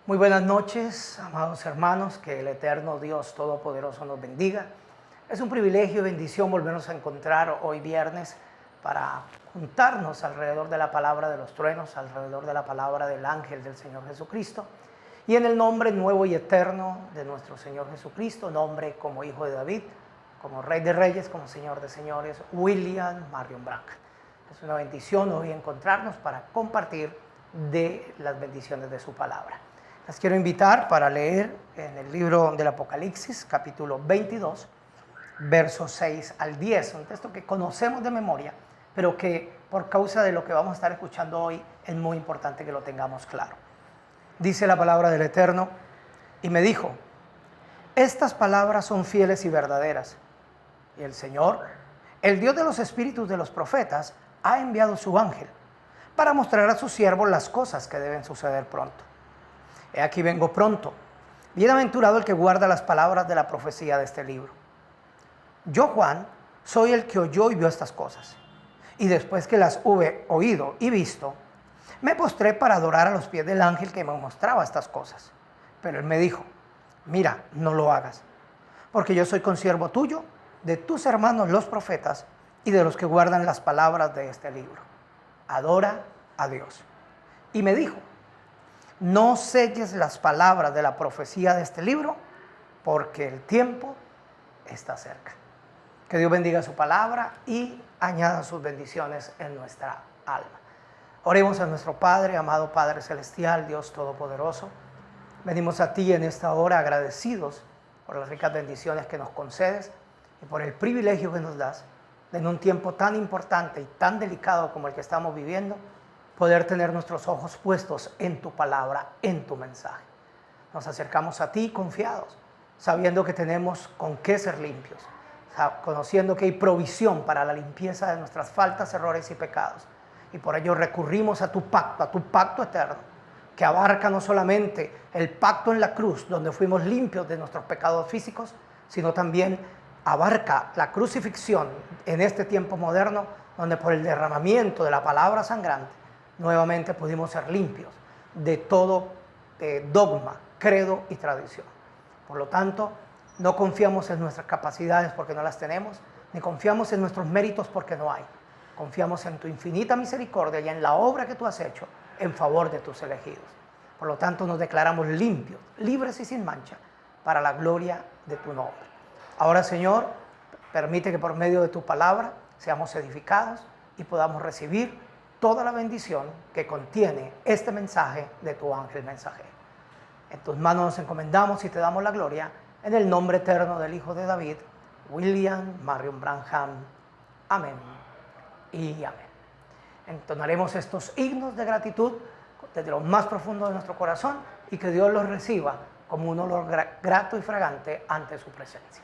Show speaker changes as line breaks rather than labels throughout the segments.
Muy buenas noches, amados hermanos, que el eterno Dios Todopoderoso nos bendiga. Es un privilegio y bendición volvernos a encontrar hoy viernes para juntarnos alrededor de la palabra de los truenos, alrededor de la palabra del ángel del Señor Jesucristo. Y en el nombre nuevo y eterno de nuestro Señor Jesucristo, nombre como Hijo de David, como Rey de Reyes, como Señor de Señores, William Marion Branham. Es una bendición hoy encontrarnos para compartir de las bendiciones de su palabra. Les quiero invitar para leer en el libro del Apocalipsis, capítulo 22, versos 6 al 10, un texto que conocemos de memoria, pero que por causa de lo que vamos a estar escuchando hoy es muy importante que lo tengamos claro. Dice la palabra del Eterno, y me dijo, estas palabras son fieles y verdaderas, y el Señor, el Dios de los espíritus de los profetas, ha enviado su ángel para mostrar a sus siervos las cosas que deben suceder pronto. He aquí vengo pronto. Bienaventurado el que guarda las palabras de la profecía de este libro. Yo, Juan, soy el que oyó y vio estas cosas. Y después que las hube oído y visto, me postré para adorar a los pies del ángel que me mostraba estas cosas. Pero él me dijo, mira, no lo hagas, porque yo soy consiervo tuyo, de tus hermanos los profetas y de los que guardan las palabras de este libro. Adora a Dios. Y me dijo, no selles las palabras de la profecía de este libro, porque el tiempo está cerca. Que Dios bendiga su palabra y añada sus bendiciones en nuestra alma. Oremos a nuestro Padre, amado Padre Celestial, Dios Todopoderoso. Venimos a ti en esta hora agradecidos por las ricas bendiciones que nos concedes y por el privilegio que nos das de en un tiempo tan importante y tan delicado como el que estamos viviendo, poder tener nuestros ojos puestos en tu palabra, en tu mensaje. Nos acercamos a ti confiados, sabiendo que tenemos con qué ser limpios, conociendo que hay provisión para la limpieza de nuestras faltas, errores y pecados. Y por ello recurrimos a tu pacto eterno, que abarca no solamente el pacto en la cruz, donde fuimos limpios de nuestros pecados físicos, sino también abarca la crucifixión en este tiempo moderno, donde por el derramamiento de la palabra sangrante, nuevamente pudimos ser limpios de todo dogma, credo y tradición. Por lo tanto, no confiamos en nuestras capacidades porque no las tenemos, ni confiamos en nuestros méritos porque no hay. Confiamos en tu infinita misericordia y en la obra que tú has hecho en favor de tus elegidos. Por lo tanto, nos declaramos limpios, libres y sin mancha para la gloria de tu nombre. Ahora, Señor, permite que por medio de tu palabra seamos edificados y podamos recibir toda la bendición que contiene este mensaje de tu ángel mensajero. En tus manos nos encomendamos y te damos la gloria en el nombre eterno del Hijo de David, William Marion Branham. Amén y amén. Entonaremos estos himnos de gratitud desde lo más profundo de nuestro corazón y que Dios los reciba como un olor grato y fragante ante su presencia.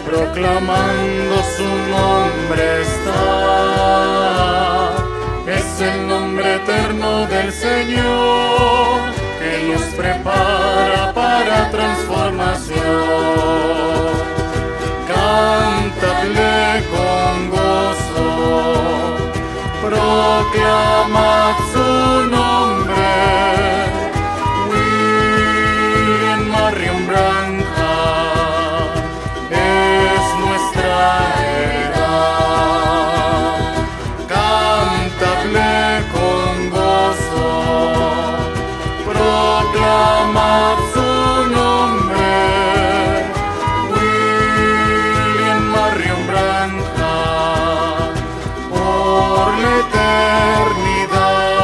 Proclamando su nombre está, es el nombre eterno del Señor, que nos prepara para transformación. Cántale con gozo, proclamad su nombre, William Marion Branham. Proclamad su nombre, William Marion Branham, por la eternidad.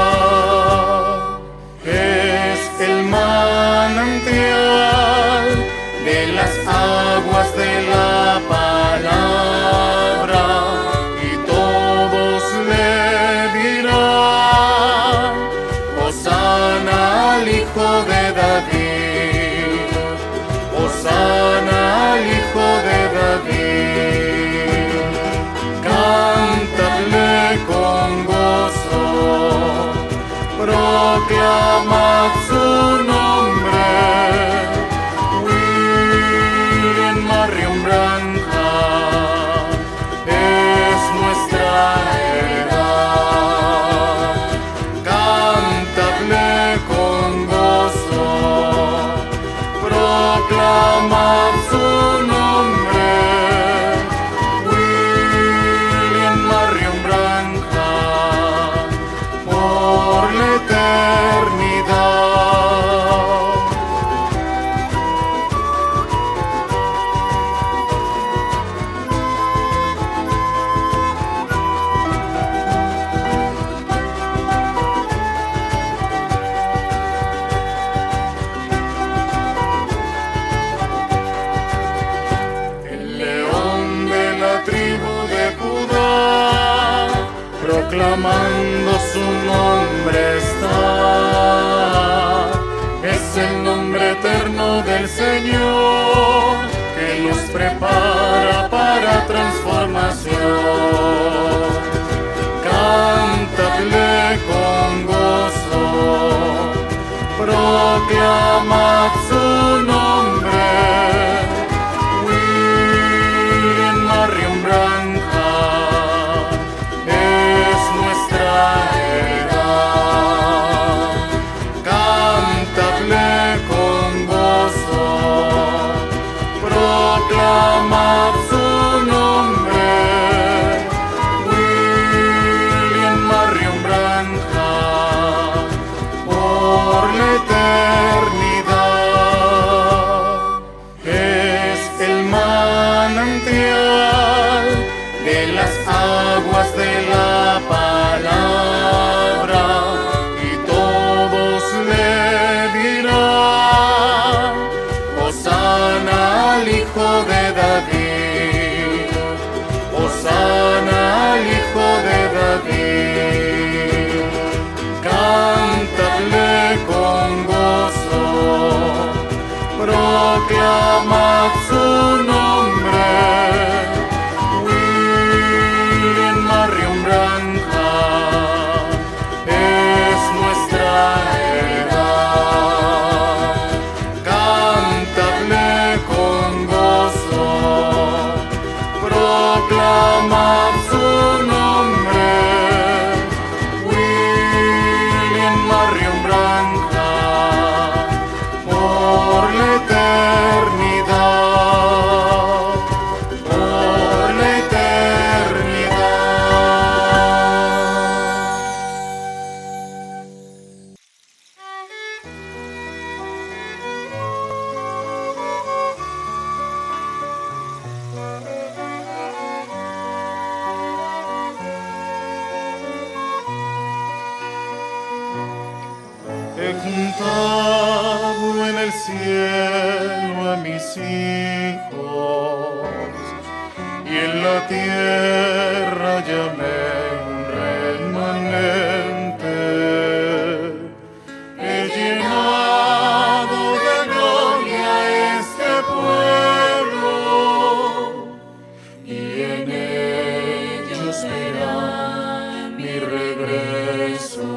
proclamando su nombre está. Es el nombre eterno del Señor que nos prepara para transformación. Cántale con gozo, proclamad su nombre. William Marion Branham es nuestra heredad. Cántale con gozo, proclamad su nombre. William Marion Branham por la eternidad. Es el manantial de las aguas de la palabra, y todos le dirán: Hosana al Hijo de David, Hosana al Hijo de David. Cántale con gozo, proclamad su nombre. William Marion Branham es nuestra heredad. Cántale con gozo, proclamad su nombre. William Marion Branham por la eternidad, por la eternidad. He juntado en el cielo a mis hijos, y en la tierra llamé un remanente. He llenado de gloria este pueblo, y en ellos verá mi regreso.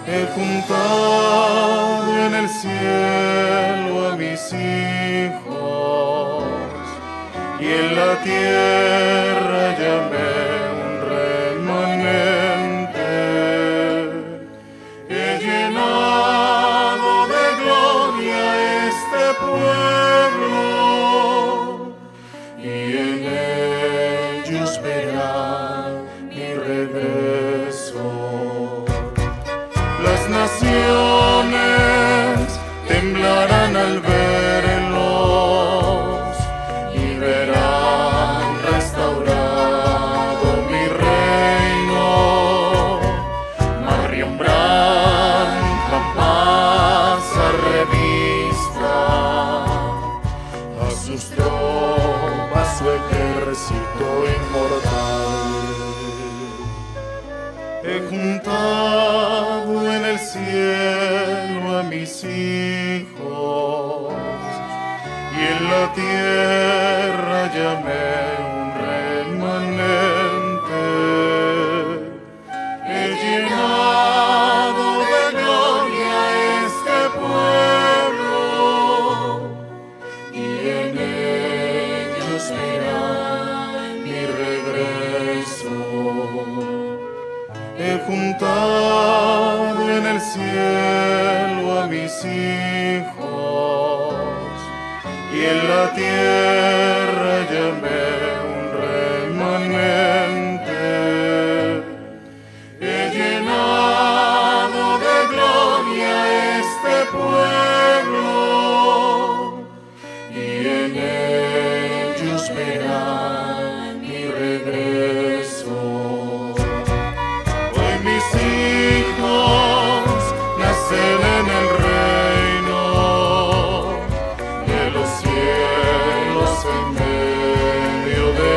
He juntado en el cielo a mis hijos, y en la tierra llamé un remanente. He llenado de gloria este pueblo, y en ellos verá mi regreso. Las naciones temblarán al verlos, y verán restaurado mi reino. Marion Branham pasa revista a sus tropas, su ejército inmortal. He juntado en el cielo a mis hijos, y en la tierra llamé un remanente. He llenado de gloria este pueblo, y en ellos verá mi regreso. He juntado en el cielo a mis hijos, y en la tierra llamé un remanente. He llenado de gloria este pueblo, y en ellos verá mi regreso. Hoy mis hijos nacen en el reino de los cielos, en medio de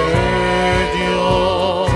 ellos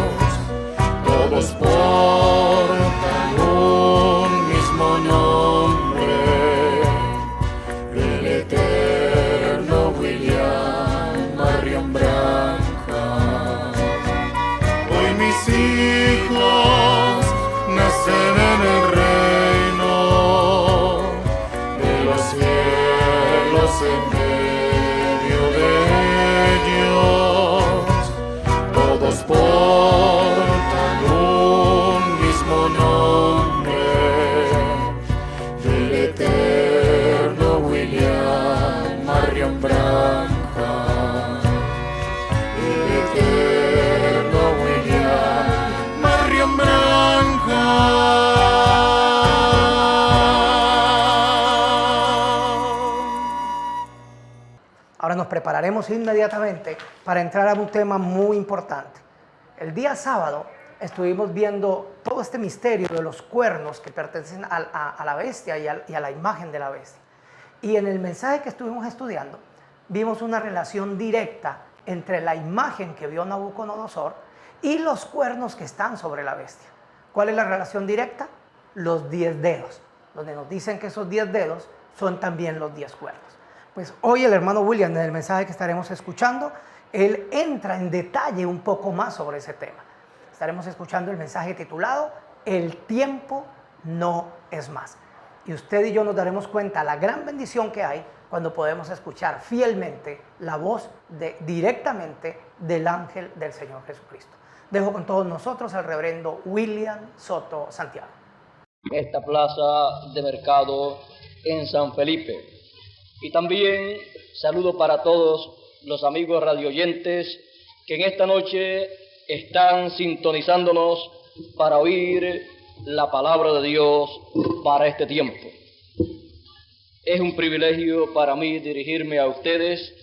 prepararemos inmediatamente para entrar a un tema muy importante. El día sábado estuvimos viendo todo este misterio de los cuernos que pertenecen a la bestia y a la imagen de la bestia. Y en el mensaje que estuvimos estudiando, vimos una relación directa entre la imagen que vio Nabucodonosor y los cuernos que están sobre la bestia. ¿Cuál es la relación directa? Los 10 dedos, donde nos dicen que esos 10 dedos son también los 10 cuernos. Pues hoy el hermano William, en el mensaje que estaremos escuchando, él entra en detalle un poco más sobre ese tema. Estaremos escuchando el mensaje titulado El tiempo no es más. Y usted y yo nos daremos cuenta la gran bendición que hay cuando podemos escuchar fielmente la voz directamente del ángel del Señor Jesucristo. Dejo con todos nosotros al reverendo William Soto Santiago.
Esta plaza de mercado en San Felipe. Y también saludo para todos los amigos radioyentes que en esta noche están sintonizándonos para oír la palabra de Dios para este tiempo. Es un privilegio para mí dirigirme a ustedes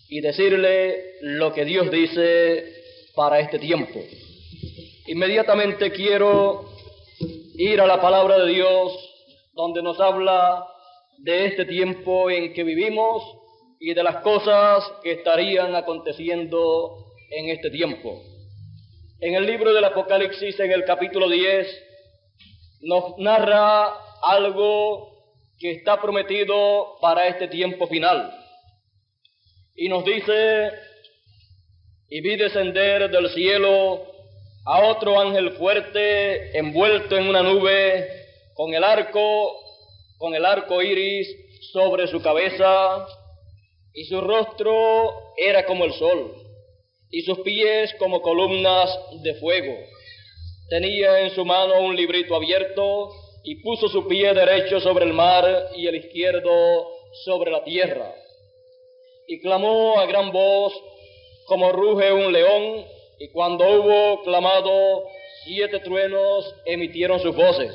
y decirle lo que Dios dice para este tiempo. Inmediatamente quiero ir a la palabra de Dios, donde nos habla de este tiempo en que vivimos y de las cosas que estarían aconteciendo en este tiempo. En el libro del Apocalipsis, en el capítulo 10, nos narra algo que está prometido para este tiempo final. Y nos dice: y vi descender del cielo a otro ángel fuerte, envuelto en una nube, con el arco iris sobre su cabeza, y su rostro era como el sol, y sus pies como columnas de fuego. Tenía en su mano un librito abierto, y puso su pie derecho sobre el mar y el izquierdo sobre la tierra. Y clamó a gran voz, como ruge un león, y cuando hubo clamado, 7 truenos emitieron sus voces.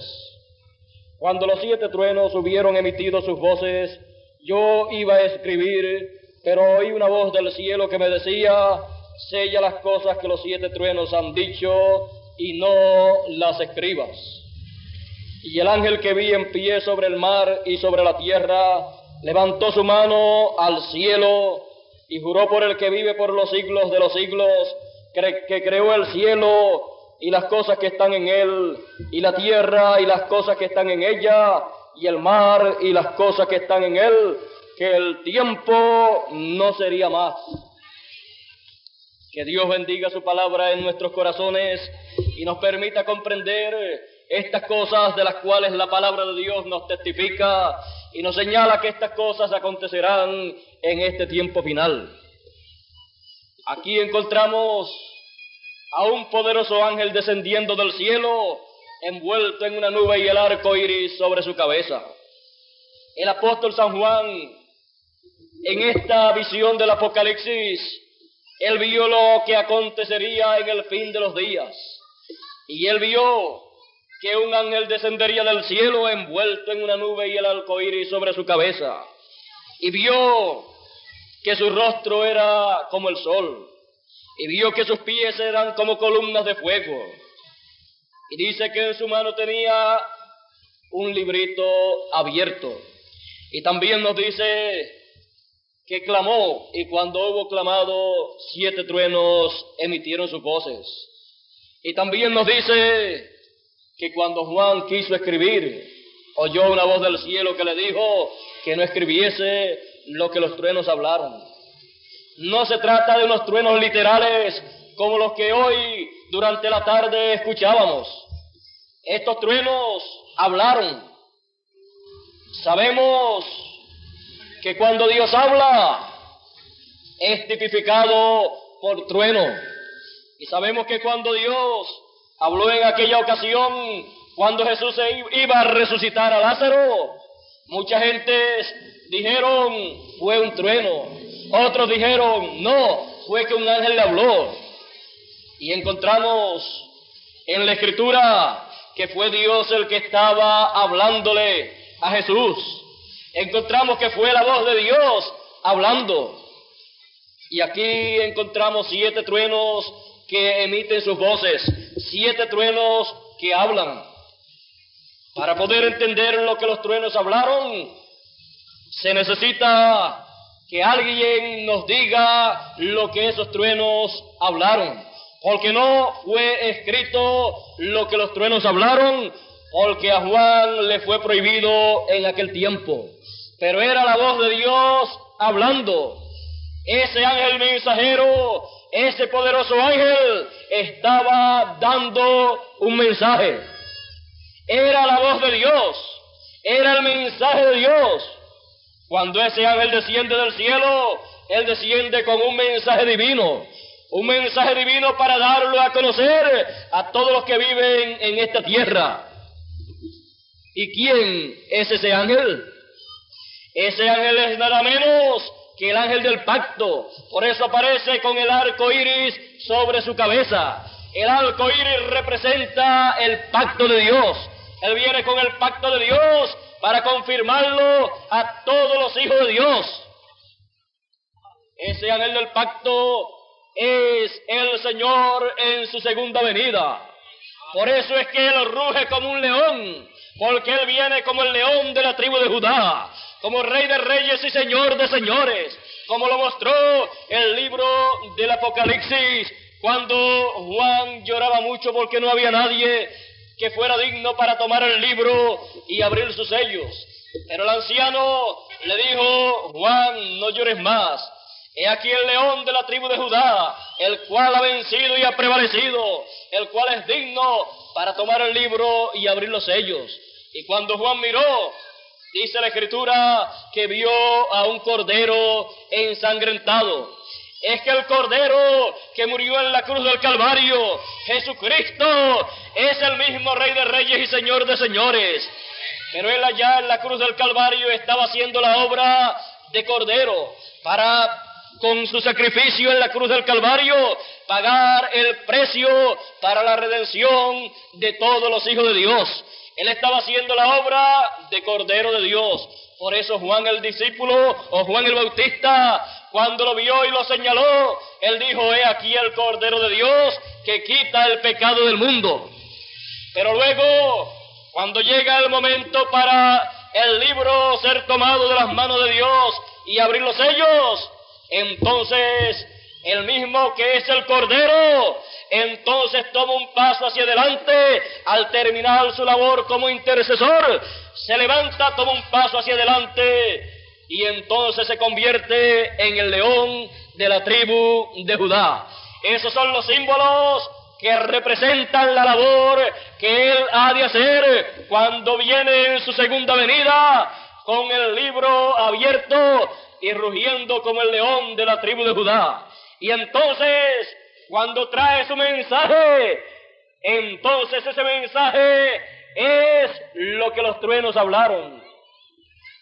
Cuando los 7 truenos hubieron emitido sus voces, yo iba a escribir, pero oí una voz del cielo que me decía: sella las cosas que los 7 truenos han dicho y no las escribas. Y el ángel que vi en pie sobre el mar y sobre la tierra levantó su mano al cielo y juró por el que vive por los siglos de los siglos, que creó el cielo y las cosas que están en él, y la tierra y las cosas que están en ella, y el mar y las cosas que están en él, que el tiempo no sería más. Que Dios bendiga su palabra en nuestros corazones y nos permita comprender estas cosas de las cuales la palabra de Dios nos testifica y nos señala que estas cosas acontecerán en este tiempo final. Aquí encontramos a un poderoso ángel descendiendo del cielo, envuelto en una nube y el arco iris sobre su cabeza. El apóstol San Juan, en esta visión del Apocalipsis, él vio lo que acontecería en el fin de los días. Y él vio que un ángel descendería del cielo envuelto en una nube y el arco iris sobre su cabeza. Y vio que su rostro era como el sol. Y vio que sus pies eran como columnas de fuego. Y dice que en su mano tenía un librito abierto. Y también nos dice que clamó, y cuando hubo clamado, 7 truenos emitieron sus voces. Y también nos dice que cuando Juan quiso escribir, oyó una voz del cielo que le dijo que no escribiese lo que los truenos hablaron. No se trata de unos truenos literales como los que hoy durante la tarde escuchábamos. Estos truenos hablaron. Sabemos que cuando Dios habla es tipificado por trueno. Y sabemos que cuando Dios habló en aquella ocasión, cuando Jesús iba a resucitar a Lázaro, mucha gente dijeron, fue un trueno. Otros dijeron, no, fue que un ángel le habló. Y encontramos en la Escritura que fue Dios el que estaba hablándole a Jesús. Encontramos que fue la voz de Dios hablando. Y aquí encontramos 7 truenos que emiten sus voces, 7 truenos que hablan. Para poder entender lo que los truenos hablaron, se necesita que alguien nos diga lo que esos truenos hablaron. Porque no fue escrito lo que los truenos hablaron, porque a Juan le fue prohibido en aquel tiempo. Pero era la voz de Dios hablando. Ese ángel mensajero, ese poderoso ángel, estaba dando un mensaje. Era la voz de Dios, era el mensaje de Dios. Cuando ese ángel desciende del cielo, él desciende con un mensaje divino para darlo a conocer a todos los que viven en esta tierra. ¿Y quién es ese ángel? Ese ángel es nada menos que el ángel del pacto. Por eso aparece con el arco iris sobre su cabeza. El arco iris representa el pacto de Dios. Él viene con el pacto de Dios para confirmarlo a todos los hijos de Dios. Ese ángel del pacto es el Señor en su segunda venida. Por eso es que Él ruge como un león, porque Él viene como el león de la tribu de Judá, como Rey de reyes y Señor de señores, como lo mostró el libro del Apocalipsis, cuando Juan lloraba mucho porque no había nadie que fuera digno para tomar el libro y abrir sus sellos. Pero el anciano le dijo: Juan, no llores más. He aquí el león de la tribu de Judá, el cual ha vencido y ha prevalecido, el cual es digno para tomar el libro y abrir los sellos. Y cuando Juan miró, dice la Escritura que vio a un cordero ensangrentado. Es que el cordero que murió en la cruz del Calvario, Jesucristo, es el mismo Rey de reyes y Señor de señores. Pero Él allá en la cruz del Calvario estaba haciendo la obra de cordero para, con su sacrificio en la cruz del Calvario, pagar el precio para la redención de todos los hijos de Dios. Él estaba haciendo la obra de Cordero de Dios. Por eso Juan el discípulo, o Juan el Bautista, cuando lo vio y lo señaló, él dijo: he aquí el Cordero de Dios que quita el pecado del mundo. Pero luego, cuando llega el momento para el libro ser tomado de las manos de Dios y abrir los sellos, entonces el mismo que es el Cordero, entonces toma un paso hacia adelante al terminar su labor como intercesor. Se levanta, toma un paso hacia adelante y entonces se convierte en el león de la tribu de Judá. Esos son los símbolos que representan la labor que Él ha de hacer cuando viene en su segunda venida con el libro abierto y rugiendo como el león de la tribu de Judá. Y entonces, cuando trae su mensaje, entonces ese mensaje es lo que los truenos hablaron.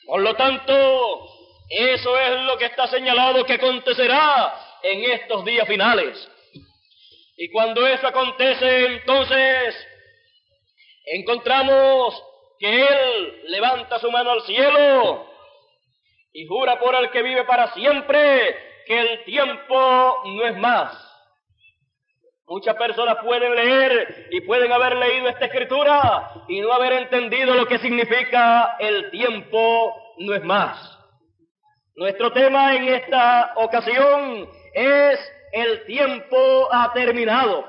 Por lo tanto, eso es lo que está señalado que acontecerá en estos días finales. Y cuando eso acontece, entonces encontramos que Él levanta su mano al cielo y jura por el que vive para siempre que el tiempo no es más. Muchas personas pueden leer y pueden haber leído esta escritura y no haber entendido lo que significa el tiempo no es más. Nuestro tema en esta ocasión es el tiempo ha terminado,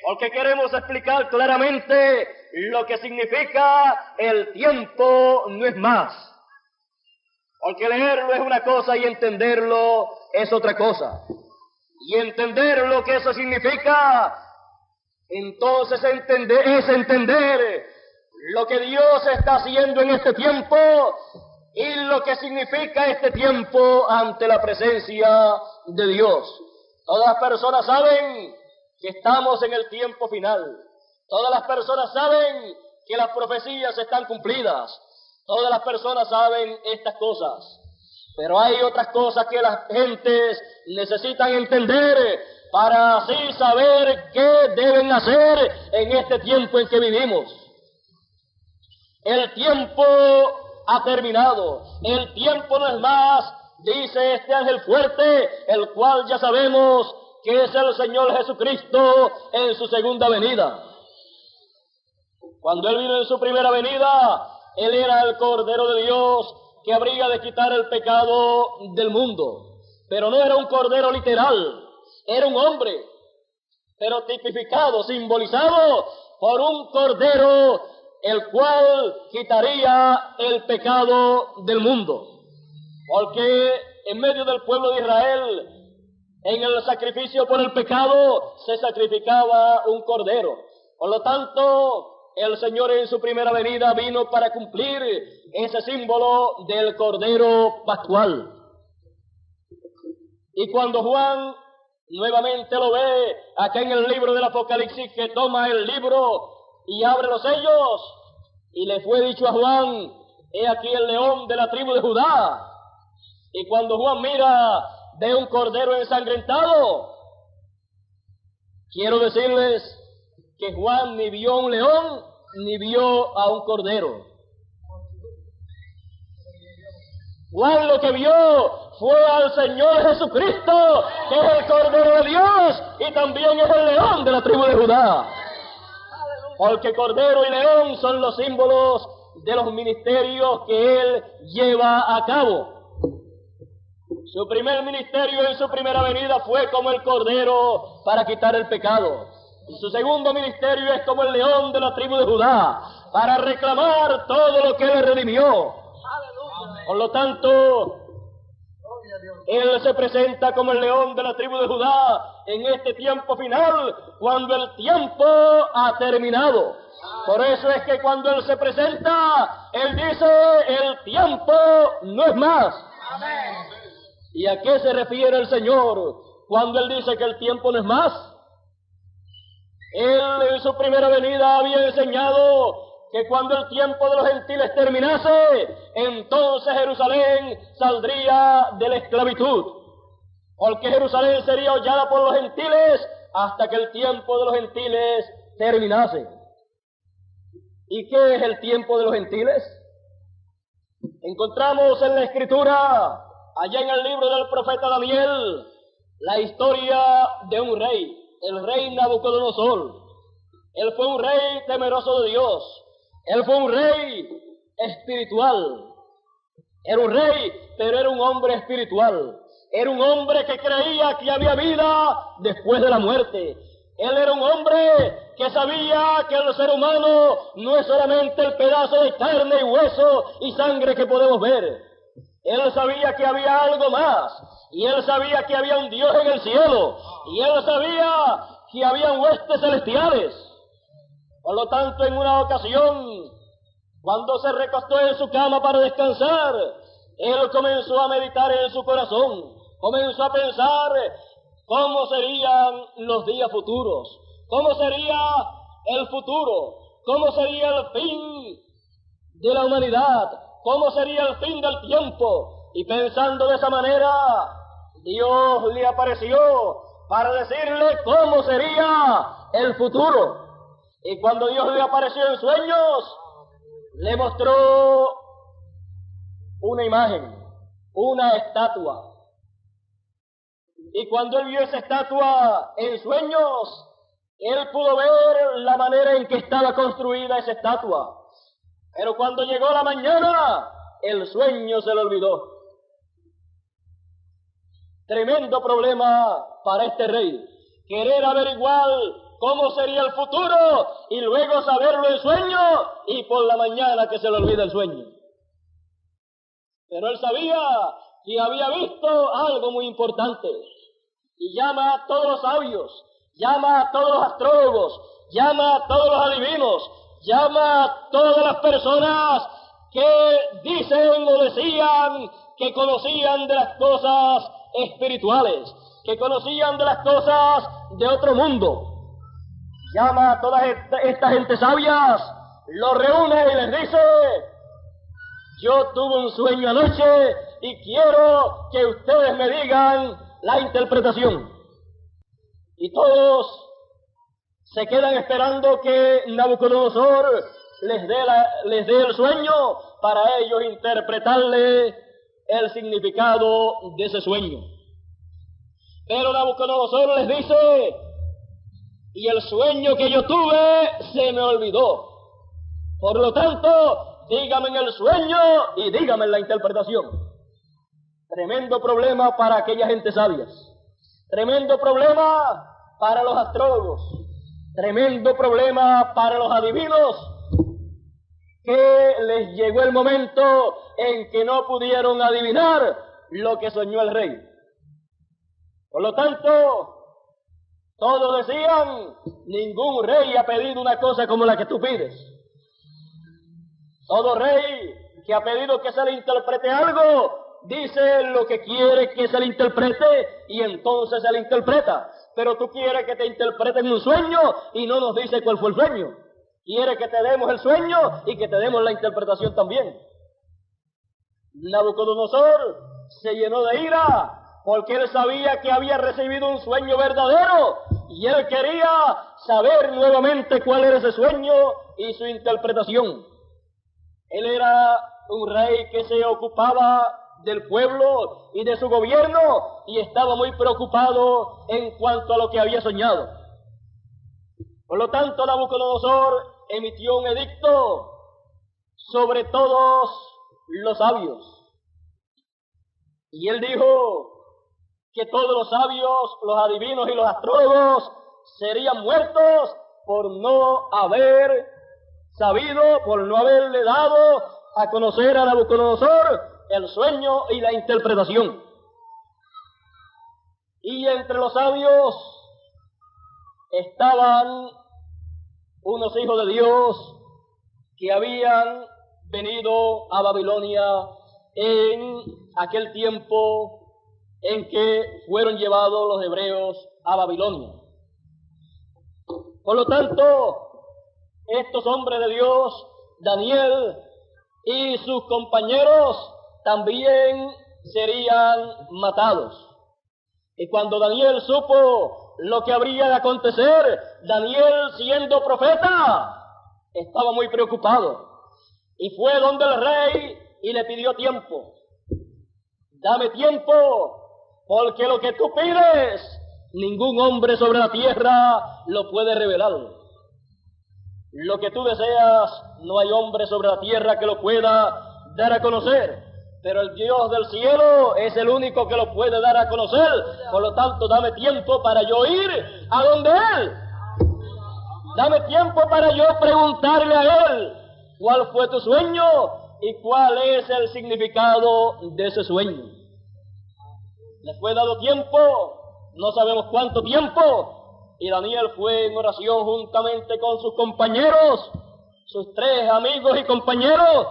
porque queremos explicar claramente lo que significa el tiempo no es más. Porque leerlo es una cosa y entenderlo es otra cosa. Y entender lo que eso significa, entonces es entender lo que Dios está haciendo en este tiempo y lo que significa este tiempo ante la presencia de Dios. Todas las personas saben que estamos en el tiempo final. Todas las personas saben que las profecías están cumplidas. Todas las personas saben estas cosas. Pero hay otras cosas que las gentes necesitan entender para así saber qué deben hacer en este tiempo en que vivimos. El tiempo ha terminado. El tiempo no es más dice este ángel fuerte, el cual ya sabemos que es el Señor Jesucristo en su segunda venida. Cuando Él vino en su primera venida, Él era el Cordero de Dios que habría de quitar el pecado del mundo. Pero no era un Cordero literal, era un hombre, pero tipificado, simbolizado por un Cordero, el cual quitaría el pecado del mundo. Porque en medio del pueblo de Israel, en el sacrificio por el pecado, se sacrificaba un cordero. Por lo tanto, el Señor en su primera venida vino para cumplir ese símbolo del cordero pascual. Y cuando Juan nuevamente lo ve, acá en el libro del Apocalipsis, que toma el libro y abre los sellos, y le fue dicho a Juan, he aquí el león de la tribu de Judá. Y cuando Juan mira, ve un cordero ensangrentado. Quiero decirles que Juan ni vio un león, ni vio a un cordero. Juan lo que vio fue al Señor Jesucristo, que es el Cordero de Dios, y también es el león de la tribu de Judá. Porque cordero y león son los símbolos de los ministerios que Él lleva a cabo. Su primer ministerio en su primera venida fue como el cordero para quitar el pecado. Y su segundo ministerio es como el león de la tribu de Judá, para reclamar todo lo que Él redimió. Por lo tanto, Él se presenta como el león de la tribu de Judá en este tiempo final, cuando el tiempo ha terminado. Por eso es que cuando Él se presenta, Él dice, el tiempo no es más. Amén. ¿Y a qué se refiere el Señor cuando Él dice que el tiempo no es más? Él en su primera venida había enseñado que cuando el tiempo de los gentiles terminase, entonces Jerusalén saldría de la esclavitud. Porque Jerusalén sería hollada por los gentiles hasta que el tiempo de los gentiles terminase. ¿Y qué es el tiempo de los gentiles? Encontramos en la Escritura, allá en el libro del profeta Daniel, la historia de un rey, el rey Nabucodonosor. Él fue un rey temeroso de Dios. Él fue un rey espiritual. Era un rey, pero era un hombre espiritual. Era un hombre que creía que había vida después de la muerte. Él era un hombre que sabía que el ser humano no es solamente el pedazo de carne y hueso y sangre que podemos ver. Él sabía que había algo más, y él sabía que había un Dios en el cielo, y él sabía que había huestes celestiales. Por lo tanto, en una ocasión, cuando se recostó en su cama para descansar, él comenzó a meditar en su corazón, comenzó a pensar cómo serían los días futuros, cómo sería el futuro, cómo sería el fin de la humanidad, cómo sería el fin del tiempo. Y pensando de esa manera, Dios le apareció para decirle cómo sería el futuro. Y cuando Dios le apareció en sueños, le mostró una imagen, una estatua. Y cuando él vio esa estatua en sueños, él pudo ver la manera en que estaba construida esa estatua. Pero cuando llegó la mañana, el sueño se le olvidó. Tremendo problema para este rey, querer averiguar cómo sería el futuro y luego saberlo en sueño, y por la mañana que se le olvida el sueño. Pero él sabía que había visto algo muy importante, y llama a todos los sabios, llama a todos los astrólogos, llama a todos los adivinos, llama a todas las personas que dicen o decían que conocían de las cosas espirituales, que conocían de las cosas de otro mundo. Llama a toda esta gente sabias, los reúne y les dice: yo tuve un sueño anoche y quiero que ustedes me digan la interpretación. Y todos se quedan esperando que Nabucodonosor les dé el sueño para ellos interpretarle el significado de ese sueño. Pero Nabucodonosor les dice: y el sueño que yo tuve se me olvidó. Por lo tanto, dígame en el sueño y dígame en la interpretación. Tremendo problema para aquella gente sabia. Tremendo problema para los astrólogos. Tremendo problema para los adivinos, que les llegó el momento en que no pudieron adivinar lo que soñó el rey. Por lo tanto, todos decían: ningún rey ha pedido una cosa como la que tú pides. Todo rey que ha pedido que se le interprete algo, dice lo que quiere que se le interprete y entonces se le interpreta. Pero tú quieres que te interpreten un sueño y no nos dice cuál fue el sueño. Quiere que te demos el sueño y que te demos la interpretación también. Nabucodonosor se llenó de ira porque él sabía que había recibido un sueño verdadero y él quería saber nuevamente cuál era ese sueño y su interpretación. Él era un rey que se ocupaba del pueblo y de su gobierno y estaba muy preocupado en cuanto a lo que había soñado. Por lo tanto, Nabucodonosor emitió un edicto sobre todos los sabios. Y él dijo que todos los sabios, los adivinos y los astrólogos serían muertos por no haber sabido, por no haberle dado a conocer a Nabucodonosor el sueño y la interpretación. Y entre los sabios estaban unos hijos de Dios que habían venido a Babilonia en aquel tiempo en que fueron llevados los hebreos a Babilonia. Por lo tanto, estos hombres de Dios, Daniel y sus compañeros, también serían matados. Y cuando Daniel supo lo que habría de acontecer, Daniel, siendo profeta, estaba muy preocupado. Y fue donde el rey y le pidió tiempo. Dame tiempo, porque lo que tú pides, ningún hombre sobre la tierra lo puede revelar. Lo que tú deseas, no hay hombre sobre la tierra que lo pueda dar a conocer. Pero el Dios del cielo es el único que lo puede dar a conocer. Por lo tanto, dame tiempo para yo ir a donde Él. Dame tiempo para yo preguntarle a Él cuál fue tu sueño y cuál es el significado de ese sueño. Le fue dado tiempo, no sabemos cuánto tiempo, y Daniel fue en oración juntamente con sus compañeros, sus 3 amigos y compañeros,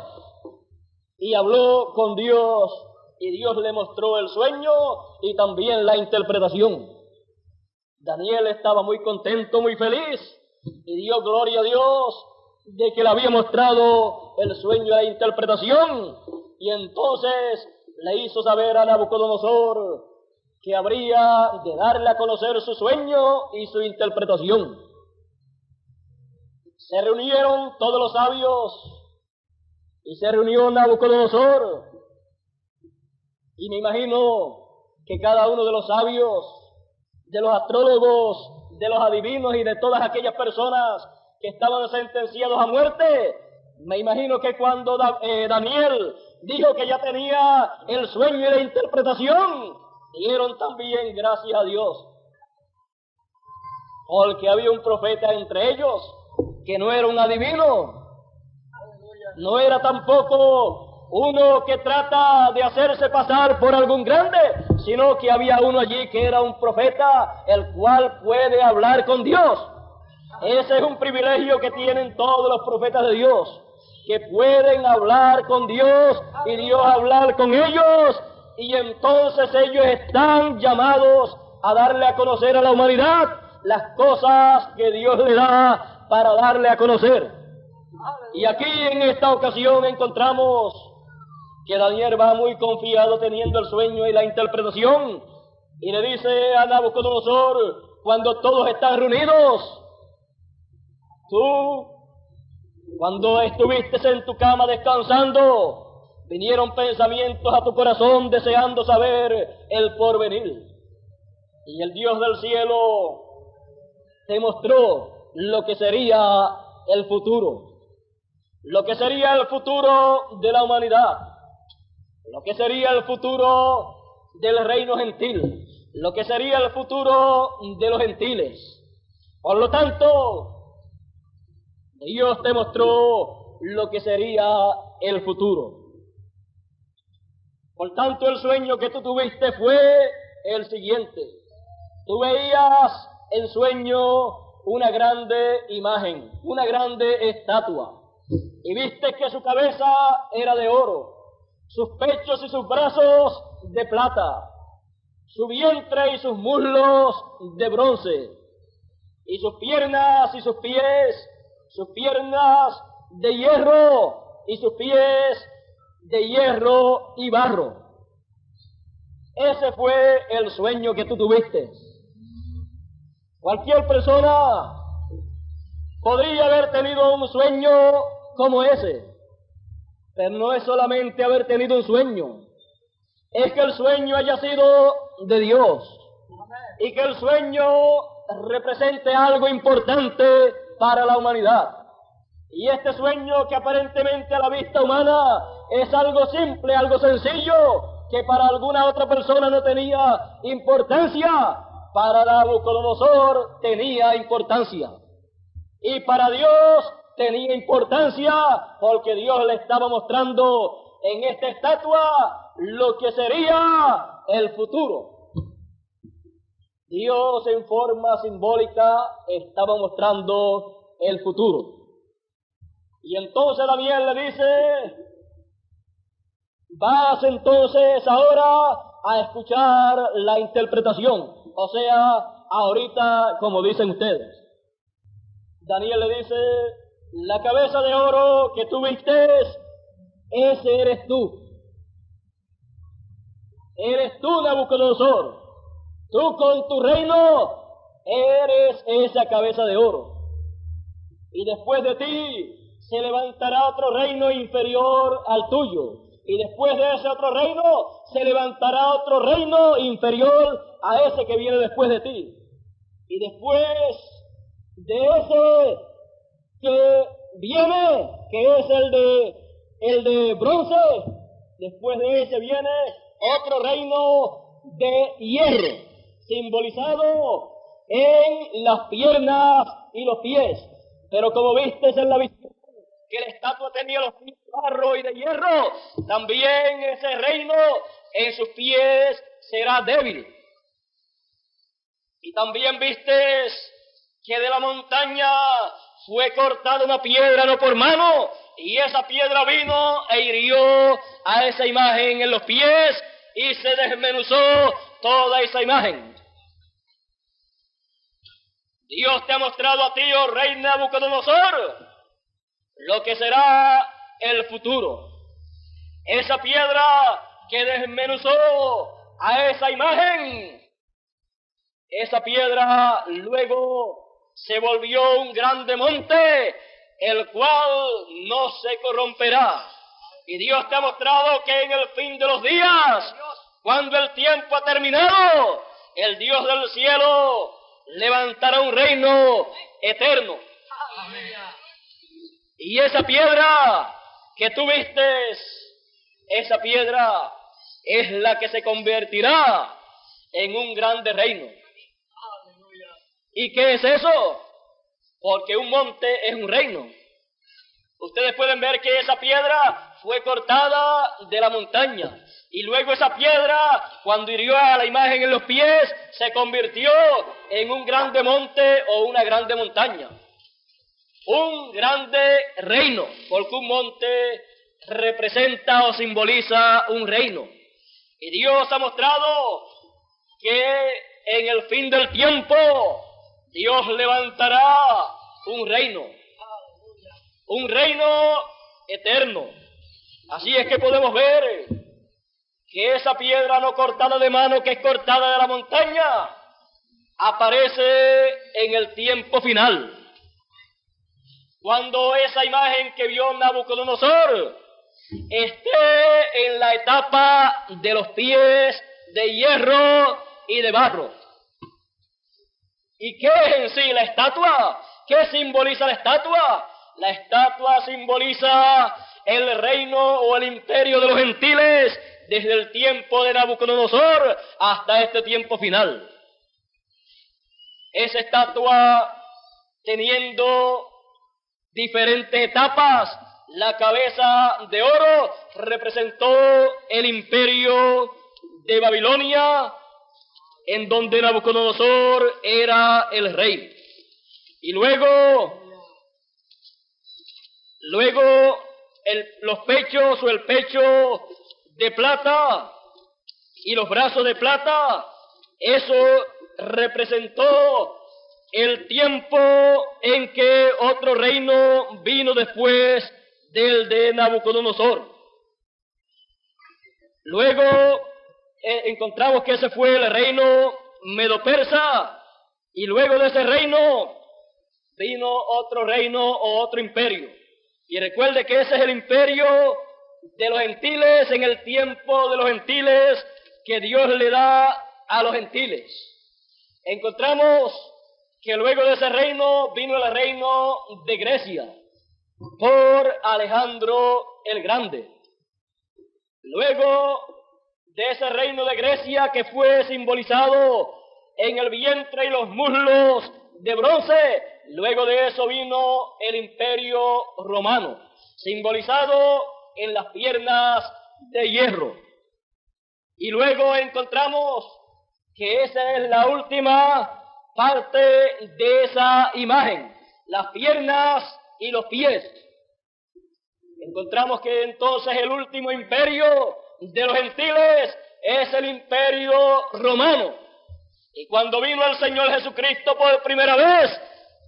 y habló con Dios, y Dios le mostró el sueño y también la interpretación. Daniel estaba muy contento, muy feliz, y dio gloria a Dios de que le había mostrado el sueño y la interpretación, y entonces le hizo saber a Nabucodonosor que habría de darle a conocer su sueño y su interpretación. Se reunieron todos los sabios y se reunió Nabucodonosor, y me imagino que cada uno de los sabios, de los astrólogos, de los adivinos y de todas aquellas personas que estaban sentenciados a muerte, me imagino que cuando Daniel dijo que ya tenía el sueño y la interpretación, dieron también gracias a Dios, porque había un profeta entre ellos que no era un adivino, no era tampoco uno que trata de hacerse pasar por algún grande, sino que había uno allí que era un profeta, el cual puede hablar con Dios. Ese es un privilegio que tienen todos los profetas de Dios, que pueden hablar con Dios y Dios hablar con ellos, y entonces ellos están llamados a darle a conocer a la humanidad las cosas que Dios le da para darle a conocer. Y aquí en esta ocasión encontramos que Daniel va muy confiado teniendo el sueño y la interpretación, y le dice a Nabucodonosor, cuando todos están reunidos, tú, cuando estuviste en tu cama descansando, vinieron pensamientos a tu corazón deseando saber el porvenir. Y el Dios del cielo te mostró lo que sería el futuro, lo que sería el futuro de la humanidad, lo que sería el futuro del reino gentil, lo que sería el futuro de los gentiles. Por lo tanto, Dios te mostró lo que sería el futuro. Por tanto, el sueño que tú tuviste fue el siguiente. Tú veías en sueño una grande imagen, una grande estatua, y viste que su cabeza era de oro, sus pechos y sus brazos de plata, su vientre y sus muslos de bronce, y sus piernas y sus pies, sus piernas de hierro y sus pies de hierro y barro. Ese fue el sueño que tú tuviste. Cualquier persona podría haber tenido un sueño como ese, pero no es solamente haber tenido un sueño, es que el sueño haya sido de Dios y que el sueño represente algo importante para la humanidad. Y este sueño, que aparentemente a la vista humana es algo simple, algo sencillo, que para alguna otra persona no tenía importancia, para Nabucodonosor tenía importancia. Y para Dios tenía importancia, porque Dios le estaba mostrando en esta estatua lo que sería el futuro. Dios en forma simbólica estaba mostrando el futuro. Y entonces Daniel le dice: vas entonces ahora a escuchar la interpretación, o sea, ahorita como dicen ustedes. Daniel le dice: la cabeza de oro que tú viste, ese eres tú. Eres tú, Nabucodonosor. Tú con tu reino eres esa cabeza de oro. Y después de ti se levantará otro reino inferior al tuyo. Y después de ese otro reino se levantará otro reino inferior a ese que viene después de ti. Y después de ese que viene, que es el de bronce, después de ese viene otro reino de hierro, simbolizado en las piernas y los pies. Pero como viste en la visión que la estatua tenía los pies de barro y de hierro, también ese reino en sus pies será débil. Y también vistes que de la montaña fue cortada una piedra no por mano, y esa piedra vino e hirió a esa imagen en los pies y se desmenuzó toda esa imagen. Dios te ha mostrado a ti, oh rey Nabucodonosor, lo que será el futuro. Esa piedra que desmenuzó a esa imagen, esa piedra luego se volvió un grande monte, el cual no se corromperá. Y Dios te ha mostrado que en el fin de los días, cuando el tiempo ha terminado, el Dios del cielo levantará un reino eterno. Y esa piedra que tú vistes, esa piedra es la que se convertirá en un grande reino. ¿Y qué es eso? Porque un monte es un reino. Ustedes pueden ver que esa piedra fue cortada de la montaña. Y luego esa piedra, cuando hirió a la imagen en los pies, se convirtió en un grande monte o una grande montaña. Un grande reino, porque un monte representa o simboliza un reino. Y Dios ha mostrado que en el fin del tiempo Dios levantará un reino eterno. Así es que podemos ver que esa piedra no cortada de mano, que es cortada de la montaña, aparece en el tiempo final. Cuando esa imagen que vio Nabucodonosor esté en la etapa de los pies de hierro y de barro. ¿Y qué es en sí la estatua? ¿Qué simboliza la estatua? La estatua simboliza el reino o el imperio de los gentiles desde el tiempo de Nabucodonosor hasta este tiempo final. Esa estatua, teniendo diferentes etapas, la cabeza de oro representó el imperio de Babilonia, en donde Nabucodonosor era el rey. Y luego los pechos o el pecho de plata y los brazos de plata, eso representó el tiempo en que otro reino vino después del de Nabucodonosor. Luego encontramos que ese fue el reino medo-persa, y luego de ese reino vino otro reino o otro imperio. Y recuerde que ese es el imperio de los gentiles en el tiempo de los gentiles que Dios le da a los gentiles. Encontramos que luego de ese reino vino el reino de Grecia por Alejandro el Grande. Luego de ese reino de Grecia, que fue simbolizado en el vientre y los muslos de bronce, luego de eso vino el imperio romano, simbolizado en las piernas de hierro. Y luego encontramos que esa es la última parte de esa imagen, las piernas y los pies. Encontramos que entonces el último imperio de los gentiles es el imperio romano. Y cuando vino el Señor Jesucristo por primera vez,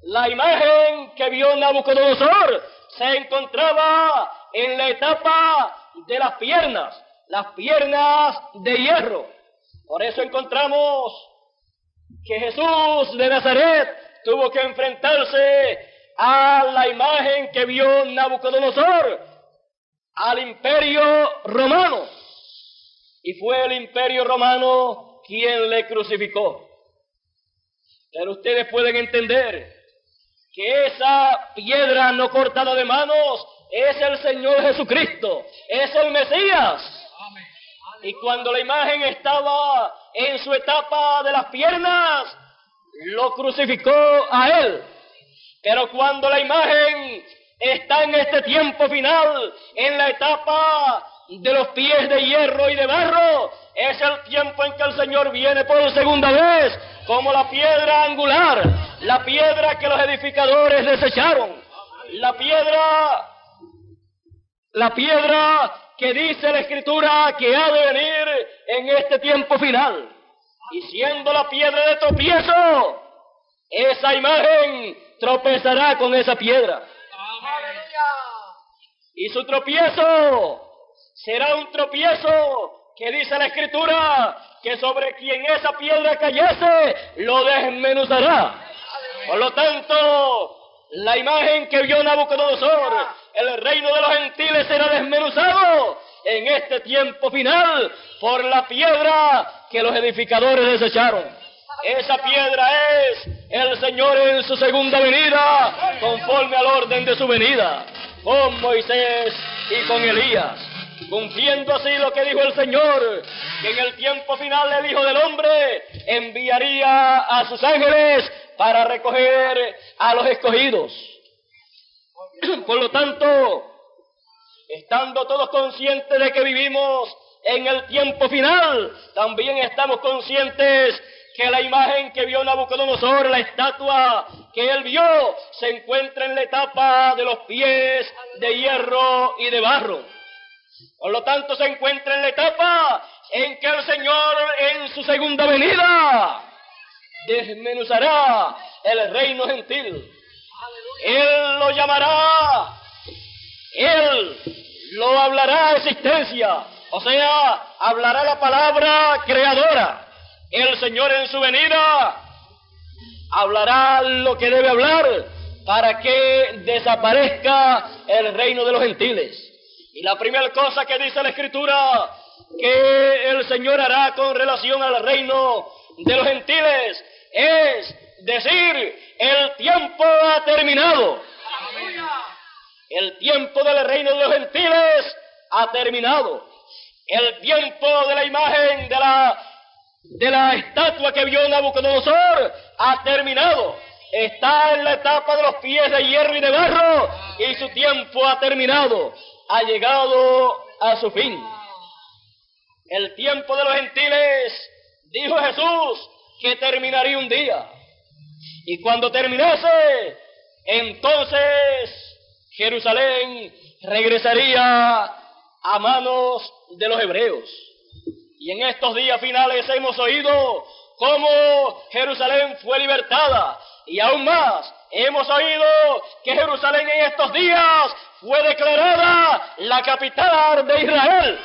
la imagen que vio Nabucodonosor se encontraba en la etapa de las piernas de hierro. Por eso encontramos que Jesús de Nazaret tuvo que enfrentarse a la imagen que vio Nabucodonosor, al imperio romano. Y fue el imperio romano quien le crucificó. Pero ustedes pueden entender que esa piedra no cortada de manos es el Señor Jesucristo, es el Mesías. Y cuando la imagen estaba en su etapa de las piernas, lo crucificó a él. Pero cuando la imagen está en este tiempo final, en la etapa de los pies de hierro y de barro, es el tiempo en que el Señor viene por segunda vez como la piedra angular, la piedra que los edificadores desecharon, la piedra que dice la Escritura que ha de venir en este tiempo final. Y siendo la piedra de tropiezo, esa imagen tropezará con esa piedra. Y su tropiezo será un tropiezo que dice la Escritura que sobre quien esa piedra cayese lo desmenuzará. Por lo tanto, la imagen que vio Nabucodonosor, el reino de los gentiles, será desmenuzado en este tiempo final por la piedra que los edificadores desecharon. Esa piedra es el Señor en su segunda venida, conforme al orden de su venida, con Moisés y con Elías, cumpliendo así lo que dijo el Señor, que en el tiempo final el Hijo del Hombre enviaría a sus ángeles para recoger a los escogidos. Por lo tanto, estando todos conscientes de que vivimos en el tiempo final, también estamos conscientes que la imagen que vio Nabucodonosor, la estatua que él vio, se encuentra en la etapa de los pies de hierro y de barro. Por lo tanto, se encuentra en la etapa en que el Señor en su segunda venida desmenuzará el reino gentil. Él lo llamará, Él lo hablará a existencia, o sea, hablará la palabra creadora. El Señor en su venida hablará lo que debe hablar para que desaparezca el reino de los gentiles. Y la primera cosa que dice la Escritura que el Señor hará con relación al reino de los gentiles es decir, el tiempo ha terminado. El tiempo del reino de los gentiles ha terminado. El tiempo de la imagen de la estatua que vio Nabucodonosor ha terminado. Está en la etapa de los pies de hierro y de barro y su tiempo ha terminado. Ha llegado a su fin. El tiempo de los gentiles, dijo Jesús, que terminaría un día. Y cuando terminase, entonces Jerusalén regresaría a manos de los hebreos. Y en estos días finales hemos oído cómo Jerusalén fue libertada. Y aún más, hemos oído que Jerusalén en estos días fue declarada la capital de Israel.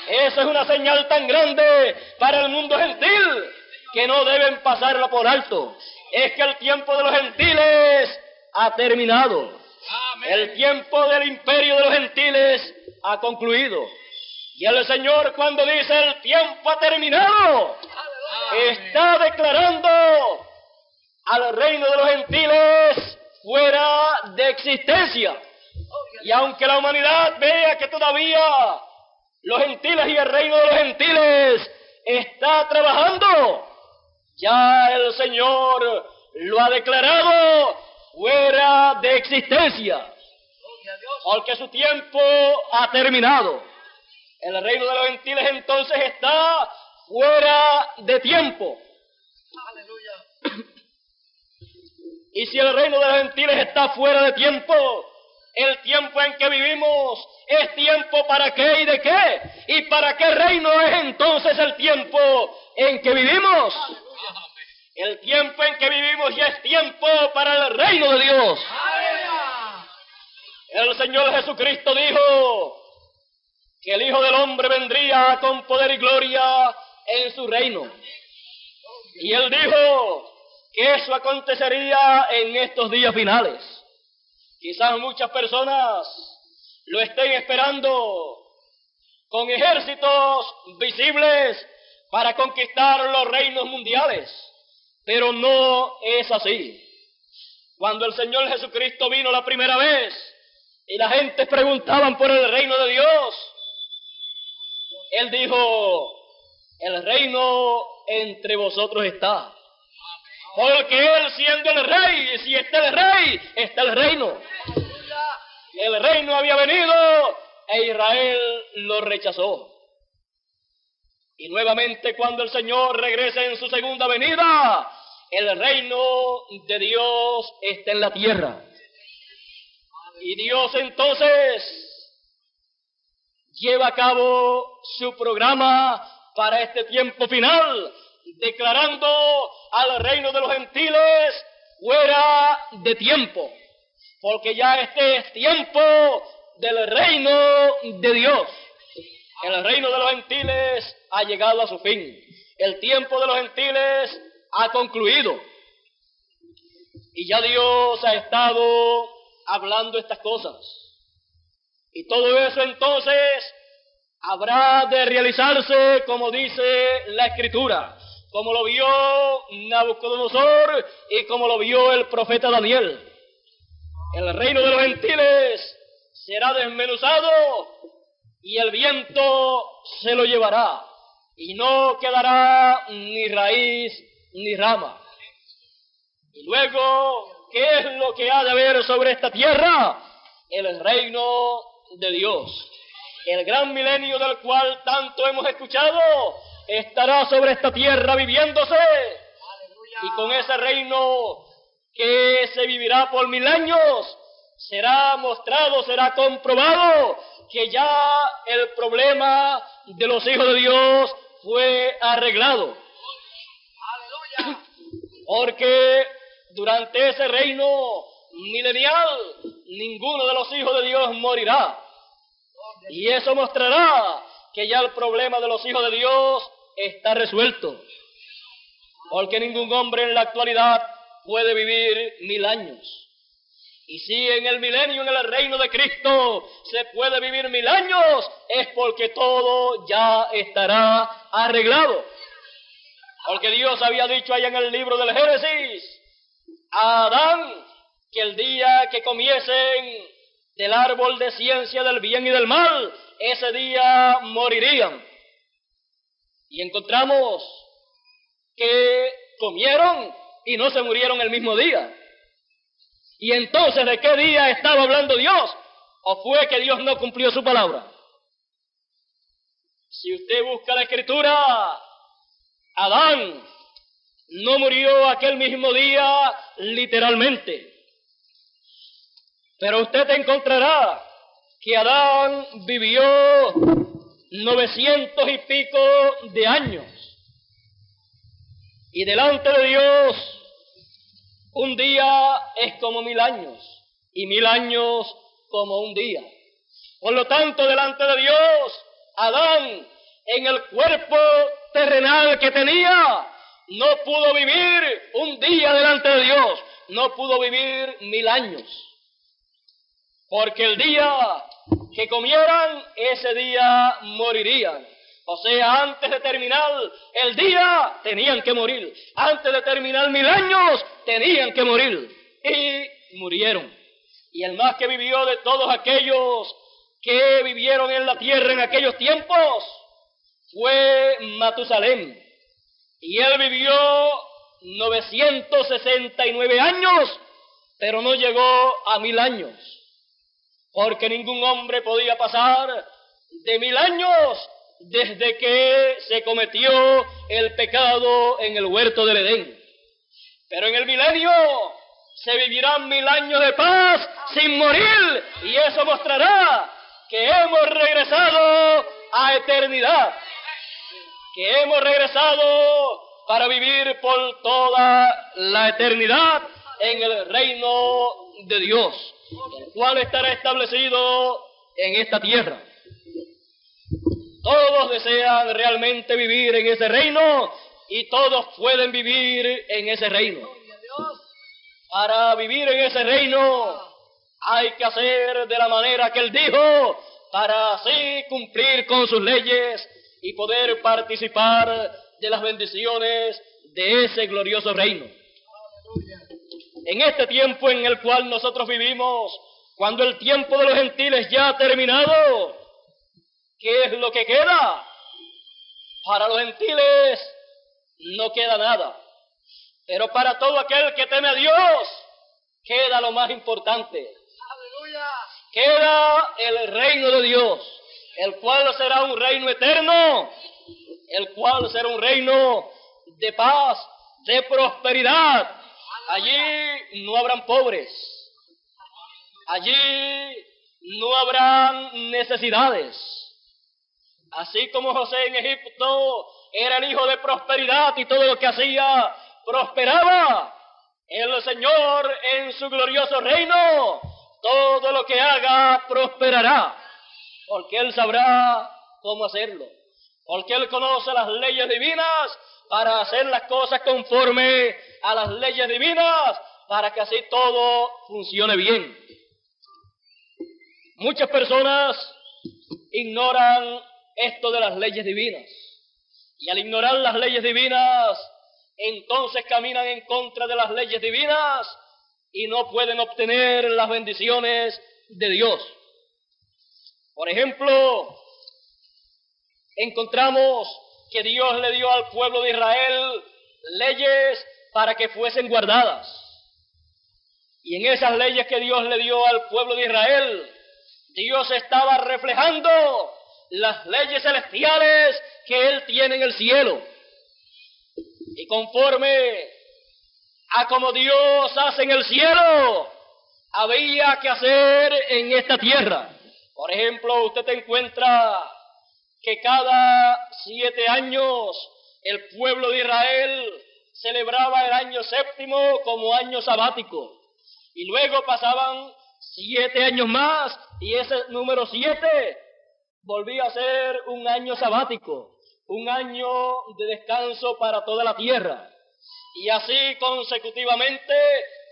Esa es una señal tan grande para el mundo gentil que no deben pasarla por alto. Es que el tiempo de los gentiles ha terminado. El tiempo del imperio de los gentiles ha concluido. Y el Señor, cuando dice el tiempo ha terminado, está declarando al reino de los gentiles fuera de existencia. Y aunque la humanidad vea que todavía los gentiles y el reino de los gentiles está trabajando, ya el Señor lo ha declarado fuera de existencia, porque su tiempo ha terminado. El reino de los gentiles entonces está fuera de tiempo. Y si el reino de los gentiles está fuera de tiempo, el tiempo en que vivimos es tiempo para qué y de qué. ¿Y para qué reino es entonces el tiempo en que vivimos? El tiempo en que vivimos ya es tiempo para el reino de Dios. El Señor Jesucristo dijo que el Hijo del Hombre vendría con poder y gloria en su reino. Y Él dijo que eso acontecería en estos días finales. Quizás muchas personas lo estén esperando con ejércitos visibles para conquistar los reinos mundiales, pero no es así. Cuando el Señor Jesucristo vino la primera vez y la gente preguntaban por el reino de Dios, Él dijo, el reino entre vosotros está. Porque Él, siendo el rey, si está el rey, está el reino. El reino había venido e Israel lo rechazó. Y nuevamente cuando el Señor regrese en su segunda venida, el reino de Dios está en la tierra. Y Dios entonces lleva a cabo su programa para este tiempo final, declarando al reino de los gentiles fuera de tiempo, porque ya este es tiempo del reino de Dios. El reino de los gentiles ha llegado a su fin. El tiempo de los gentiles ha concluido. Y ya Dios ha estado hablando estas cosas. Y todo eso entonces habrá de realizarse como dice la Escritura, como lo vio Nabucodonosor y como lo vio el profeta Daniel. El reino de los gentiles será desmenuzado y el viento se lo llevará y no quedará ni raíz ni rama. Y luego, ¿qué es lo que ha de haber sobre esta tierra? El reino de Dios. El gran milenio del cual tanto hemos escuchado estará sobre esta tierra viviéndose. Y con ese reino que se vivirá por 1000 años, será mostrado, será comprobado que ya el problema de los hijos de Dios fue arreglado. Porque durante ese reino milenial, ninguno de los hijos de Dios morirá. Y eso mostrará que ya el problema de los hijos de Dios está resuelto. Porque ningún hombre en la actualidad puede vivir 1000 años. Y si en el milenio, en el reino de Cristo, se puede vivir 1000 años, es porque todo ya estará arreglado. Porque Dios había dicho allá en el libro del Génesis a Adán que el día que comiesen del árbol de ciencia del bien y del mal, ese día morirían. Y encontramos que comieron y no se murieron el mismo día. Y entonces, ¿de qué día estaba hablando Dios? ¿O fue que Dios no cumplió su palabra? Si usted busca la Escritura, Adán no murió aquel mismo día literalmente. Pero usted encontrará que Adán vivió 900 y pico de años. Y delante de Dios, un día es como 1000 años, y 1000 años como un día. Por lo tanto, delante de Dios, Adán, en el cuerpo terrenal que tenía, no pudo vivir un día delante de Dios, no pudo vivir 1000 años. Porque el día que comieran, ese día morirían. O sea, antes de terminar el día, tenían que morir. Antes de terminar 1000 años, tenían que morir. Y murieron. Y el más que vivió de todos aquellos que vivieron en la tierra en aquellos tiempos fue Matusalén. Y él vivió 969 años, pero no llegó a 1000 años. Porque ningún hombre podía pasar de 1000 años desde que se cometió el pecado en el huerto del Edén. Pero en el milenio se vivirán 1000 años de paz sin morir, y eso mostrará que hemos regresado a eternidad, que hemos regresado para vivir por toda la eternidad en el reino de Dios, el cual estará establecido en esta tierra. Todos desean realmente vivir en ese reino y todos pueden vivir en ese reino. Para vivir en ese reino hay que hacer de la manera que Él dijo, para así cumplir con sus leyes y poder participar de las bendiciones de ese glorioso reino. En este tiempo en el cual nosotros vivimos, cuando el tiempo de los gentiles ya ha terminado, ¿qué es lo que queda? Para los gentiles no queda nada. Pero para todo aquel que teme a Dios, queda lo más importante. ¡Aleluya! Queda el reino de Dios, el cual será un reino eterno, el cual será un reino de paz, de prosperidad. Allí no habrán pobres, allí no habrán necesidades. Así como José en Egipto era el hijo de prosperidad y todo lo que hacía prosperaba, el Señor en su glorioso reino, todo lo que haga prosperará, porque Él sabrá cómo hacerlo, porque Él conoce las leyes divinas para hacer las cosas conforme a las leyes divinas, para que así todo funcione bien. Muchas personas ignoran esto de las leyes divinas, y al ignorar las leyes divinas, entonces caminan en contra de las leyes divinas y no pueden obtener las bendiciones de Dios. Por ejemplo, encontramos que Dios le dio al pueblo de Israel leyes para que fuesen guardadas. Y en esas leyes que Dios le dio al pueblo de Israel, Dios estaba reflejando las leyes celestiales que Él tiene en el cielo. Y conforme a como Dios hace en el cielo, había que hacer en esta tierra. Por ejemplo, usted encuentra que cada 7 años el pueblo de Israel celebraba el año séptimo como año sabático. Y luego pasaban 7 años más y ese número 7 volvía a ser un año sabático, un año de descanso para toda la tierra. Y así consecutivamente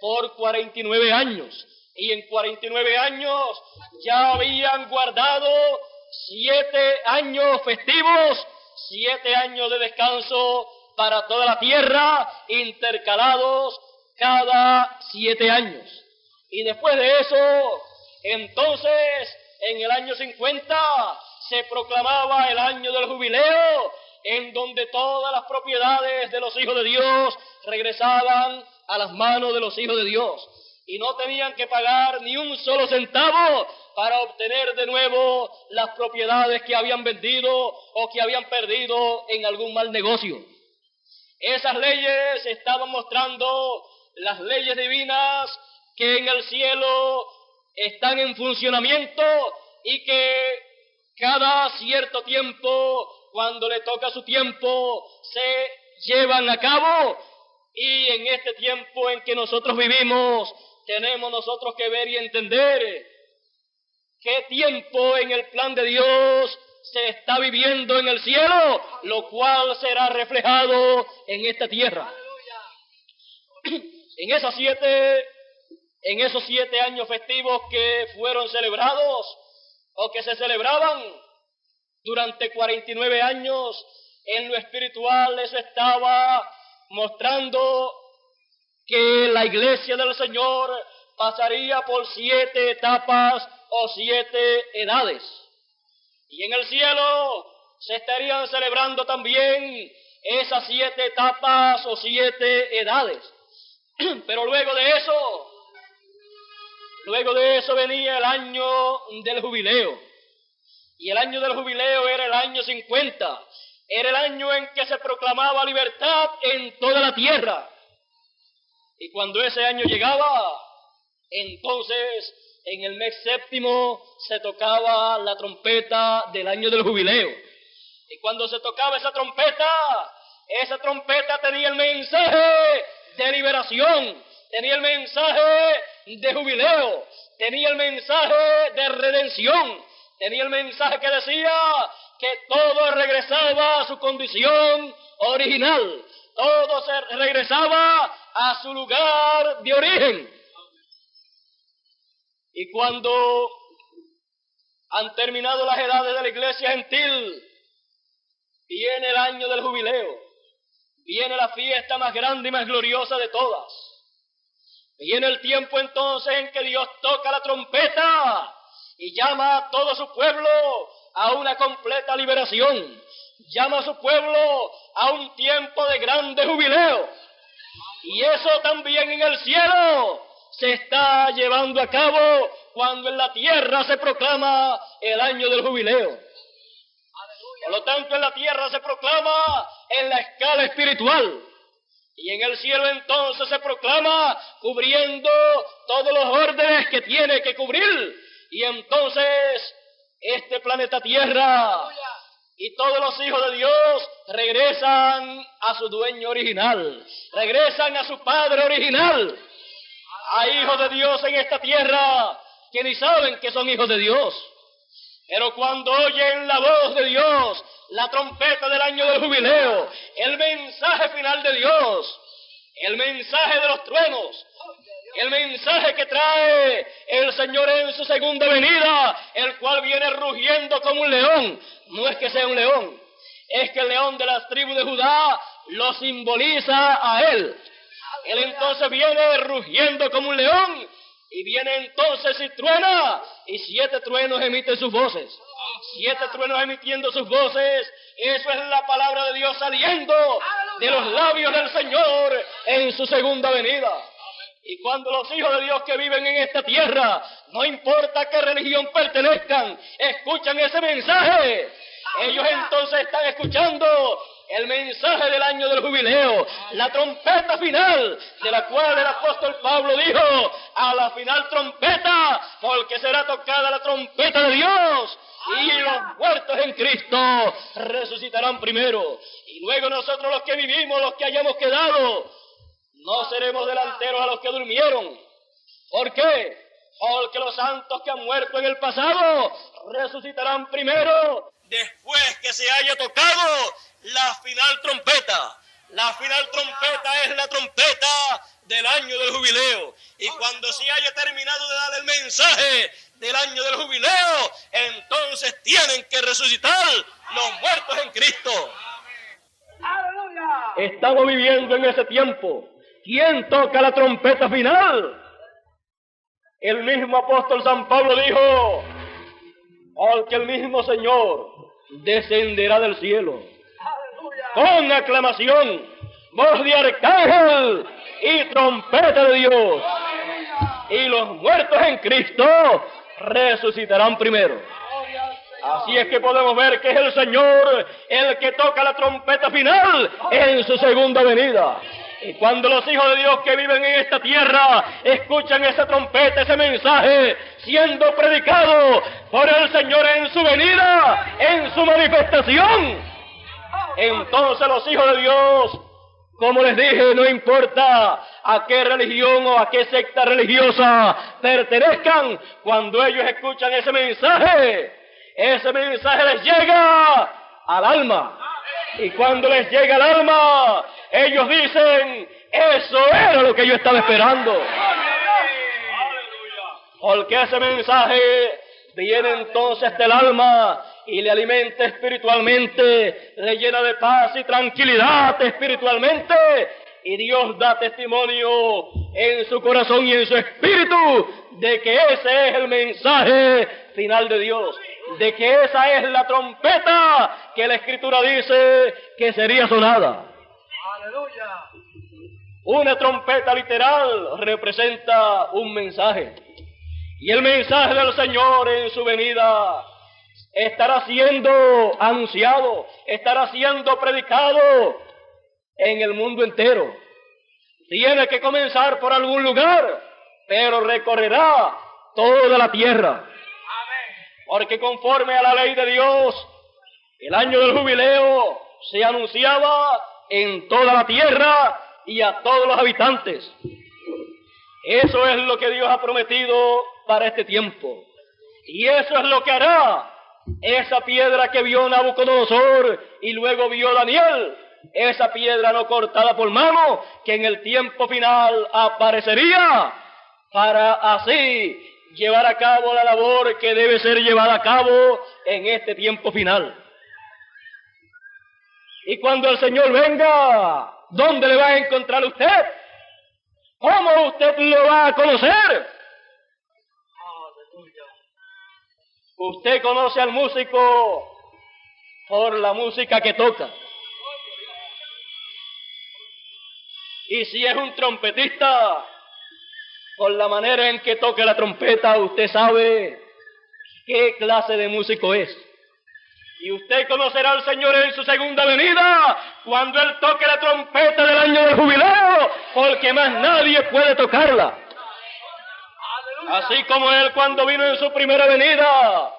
por 49 años. y en 49 años ya habían guardado 7 años festivos, 7 años de descanso para toda la tierra, intercalados cada 7 años. Y después de eso, entonces, en el año 50, se proclamaba el año del jubileo, en donde todas las propiedades de los hijos de Dios regresaban a las manos de los hijos de Dios, y no tenían que pagar ni un solo centavo para obtener de nuevo las propiedades que habían vendido o que habían perdido en algún mal negocio. Esas leyes estaban mostrando las leyes divinas que en el cielo están en funcionamiento y que cada cierto tiempo, cuando le toca su tiempo, se llevan a cabo. Y en este tiempo en que nosotros vivimos, tenemos nosotros que ver y entender qué tiempo en el plan de Dios se está viviendo en el cielo, lo cual será reflejado en esta tierra. En esos 7 años festivos que fueron celebrados o que se celebraban durante 49 años, en lo espiritual eso estaba mostrando que la iglesia del Señor pasaría por 7 etapas o 7 edades. Y en el cielo se estarían celebrando también esas 7 etapas o 7 edades. Pero luego de eso venía el año del jubileo. Y el año del jubileo era el año 50. Era el año en que se proclamaba libertad en toda la tierra. Y cuando ese año llegaba, entonces en el mes séptimo se tocaba la trompeta del año del jubileo. Y cuando se tocaba esa trompeta tenía el mensaje de liberación, tenía el mensaje de jubileo, tenía el mensaje de redención, tenía el mensaje que decía que todo regresaba a su condición original, todo se regresaba a su lugar de origen. Y cuando han terminado las edades de la iglesia gentil, viene el año del jubileo, viene la fiesta más grande y más gloriosa de todas. Viene el tiempo entonces en que Dios toca la trompeta y llama a todo su pueblo a una completa liberación. Llama a su pueblo a un tiempo de grande jubileo. Y eso también en el cielo se está llevando a cabo cuando en la tierra se proclama el año del jubileo. Por lo tanto, en la tierra se proclama en la escala espiritual. Y en el cielo entonces se proclama cubriendo todos los órdenes que tiene que cubrir. Y entonces este planeta Tierra y todos los hijos de Dios regresan a su dueño original, regresan a su Padre original. Hay hijos de Dios en esta tierra que ni saben que son hijos de Dios, pero cuando oyen la voz de Dios, la trompeta del año del jubileo, el mensaje final de Dios, el mensaje de los truenos, el mensaje que trae el Señor en su segunda venida, el cual viene rugiendo como un león. No es que sea un león, es que el león de las tribus de Judá lo simboliza a él. Él entonces viene rugiendo como un león, y viene entonces y truena, y 7 truenos emiten sus voces. 7 truenos emitiendo sus voces, eso es la palabra de Dios saliendo de los labios del Señor en su segunda venida. Y cuando los hijos de Dios que viven en esta tierra, no importa a qué religión pertenezcan, escuchan ese mensaje, ellos entonces están escuchando el mensaje del año del jubileo, la trompeta final, de la cual el apóstol Pablo dijo: a la final trompeta, porque será tocada la trompeta de Dios, y los muertos en Cristo resucitarán primero. Y luego nosotros los que vivimos, los que hayamos quedado, no seremos delanteros a los que durmieron. ¿Por qué? Porque los santos que han muerto en el pasado resucitarán primero, después que se haya tocado la final trompeta. La final trompeta es la trompeta del año del jubileo.
Y cuando se haya terminado de dar el mensaje del año del jubileo, entonces tienen que resucitar los muertos en Cristo.
Estamos viviendo en ese tiempo. ¿Quién toca la trompeta final? El mismo apóstol San Pablo dijo, porque el mismo Señor descenderá del cielo con aclamación, voz de arcángel y trompeta de Dios, y los muertos en Cristo resucitarán primero. Así es que podemos ver que es el Señor el que toca la trompeta final en su segunda venida. Y cuando los hijos de Dios que viven en esta tierra escuchan esa trompeta, ese mensaje siendo predicado por el Señor en su venida, en su manifestación, entonces los hijos de Dios, como les dije, no importa a qué religión o a qué secta religiosa pertenezcan, cuando ellos escuchan ese mensaje les llega al alma. Y cuando les llega al alma, ellos dicen, eso era lo que yo estaba esperando. Porque ese mensaje viene entonces del alma y le alimenta espiritualmente, le llena de paz y tranquilidad espiritualmente, y Dios da testimonio en su corazón y en su espíritu de que ese es el mensaje final de Dios, de que esa es la trompeta que la Escritura dice que sería sonada. ¡Aleluya! Una trompeta literal representa un mensaje, y el mensaje del Señor en su venida estará siendo anunciado, estará siendo predicado en el mundo entero. Tiene que comenzar por algún lugar, pero recorrerá toda la tierra. Porque conforme a la ley de Dios, el año del jubileo se anunciaba en toda la tierra y a todos los habitantes. Eso es lo que Dios ha prometido para este tiempo. Y eso es lo que hará esa piedra que vio Nabucodonosor y luego vio Daniel, esa piedra no cortada por mano, que en el tiempo final aparecería para así llevar a cabo la labor que debe ser llevada a cabo en este tiempo final. Y cuando el Señor venga, ¿dónde le va a encontrar usted? ¿Cómo usted lo va a conocer? Usted conoce al músico por la música que toca. Y si es un trompetista, por la manera en que toca la trompeta, usted sabe qué clase de músico es. Y usted conocerá al Señor en su segunda venida, cuando Él toque la trompeta del año del jubileo, porque más nadie puede tocarla. Así como Él cuando vino en su primera venida,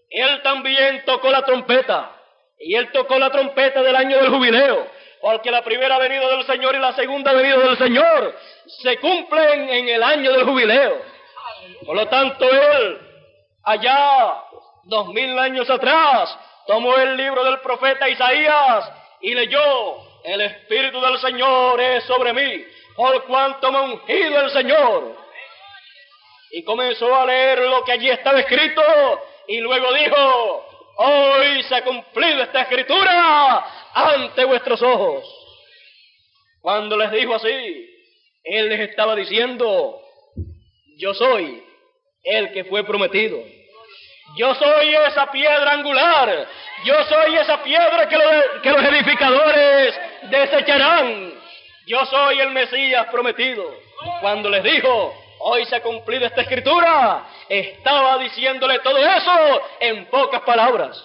Él también tocó la trompeta. Y Él tocó la trompeta del año del jubileo, porque la primera venida del Señor y la segunda venida del Señor se cumplen en el año del jubileo. Por lo tanto, Él, allá 2000 años atrás, tomó el libro del profeta Isaías y leyó: el Espíritu del Señor es sobre mí, por cuanto me ha ungido el Señor. Y comenzó a leer lo que allí estaba escrito, y luego dijo: hoy se ha cumplido esta escritura ante vuestros ojos. Cuando les dijo así, Él les estaba diciendo: yo soy el que fue prometido. Yo soy esa piedra angular. Yo soy esa piedra que los edificadores desecharán. Yo soy el Mesías prometido. Cuando les dijo: hoy se ha cumplido esta escritura, estaba diciéndole todo eso en pocas palabras.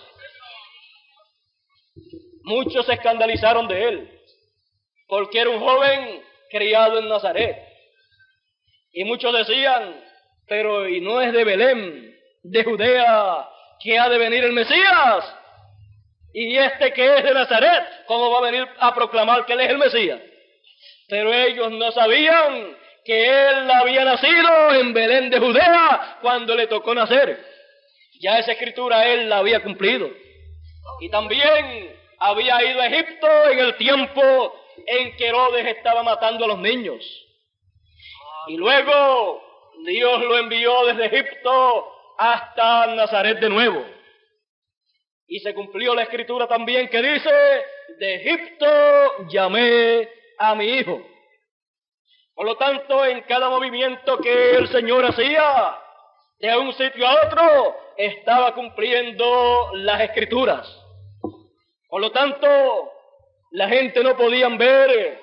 Muchos se escandalizaron de Él, porque era un joven criado en Nazaret. Y muchos decían: pero ¿y no es de Belén, de Judea, que ha de venir el Mesías? Y este que es de Nazaret, ¿cómo va a venir a proclamar que Él es el Mesías? Pero ellos no sabían que Él había nacido en Belén de Judea cuando le tocó nacer. Ya esa escritura Él la había cumplido. Y también había ido a Egipto en el tiempo en que Herodes estaba matando a los niños. Y luego Dios lo envió desde Egipto hasta Nazaret de nuevo. Y se cumplió la escritura también que dice, de Egipto llamé a mi hijo. Por lo tanto, en cada movimiento que el Señor hacía, de un sitio a otro, estaba cumpliendo las escrituras. Por lo tanto, la gente no podían ver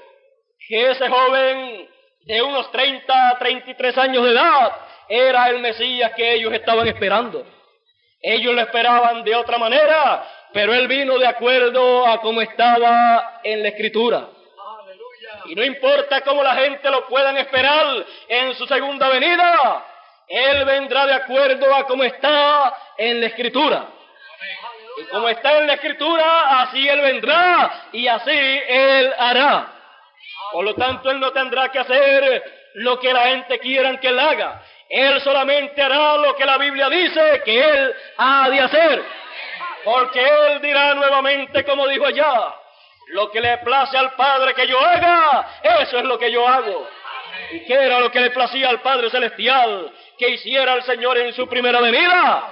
que ese joven de unos 30, 33 años de edad era el Mesías que ellos estaban esperando. Ellos lo esperaban de otra manera, pero él vino de acuerdo a cómo estaba en la escritura. Y no importa cómo la gente lo puedan esperar en su segunda venida, él vendrá de acuerdo a cómo está en la escritura. Y como está en la escritura, así él vendrá y así él hará. Por lo tanto, él no tendrá que hacer lo que la gente quiera que él haga. Él solamente hará lo que la Biblia dice que él ha de hacer. Porque él dirá nuevamente, como dijo allá, lo que le place al Padre que yo haga, eso es lo que yo hago. ¿Y qué era lo que le placía al Padre Celestial que hiciera el Señor en su primera venida?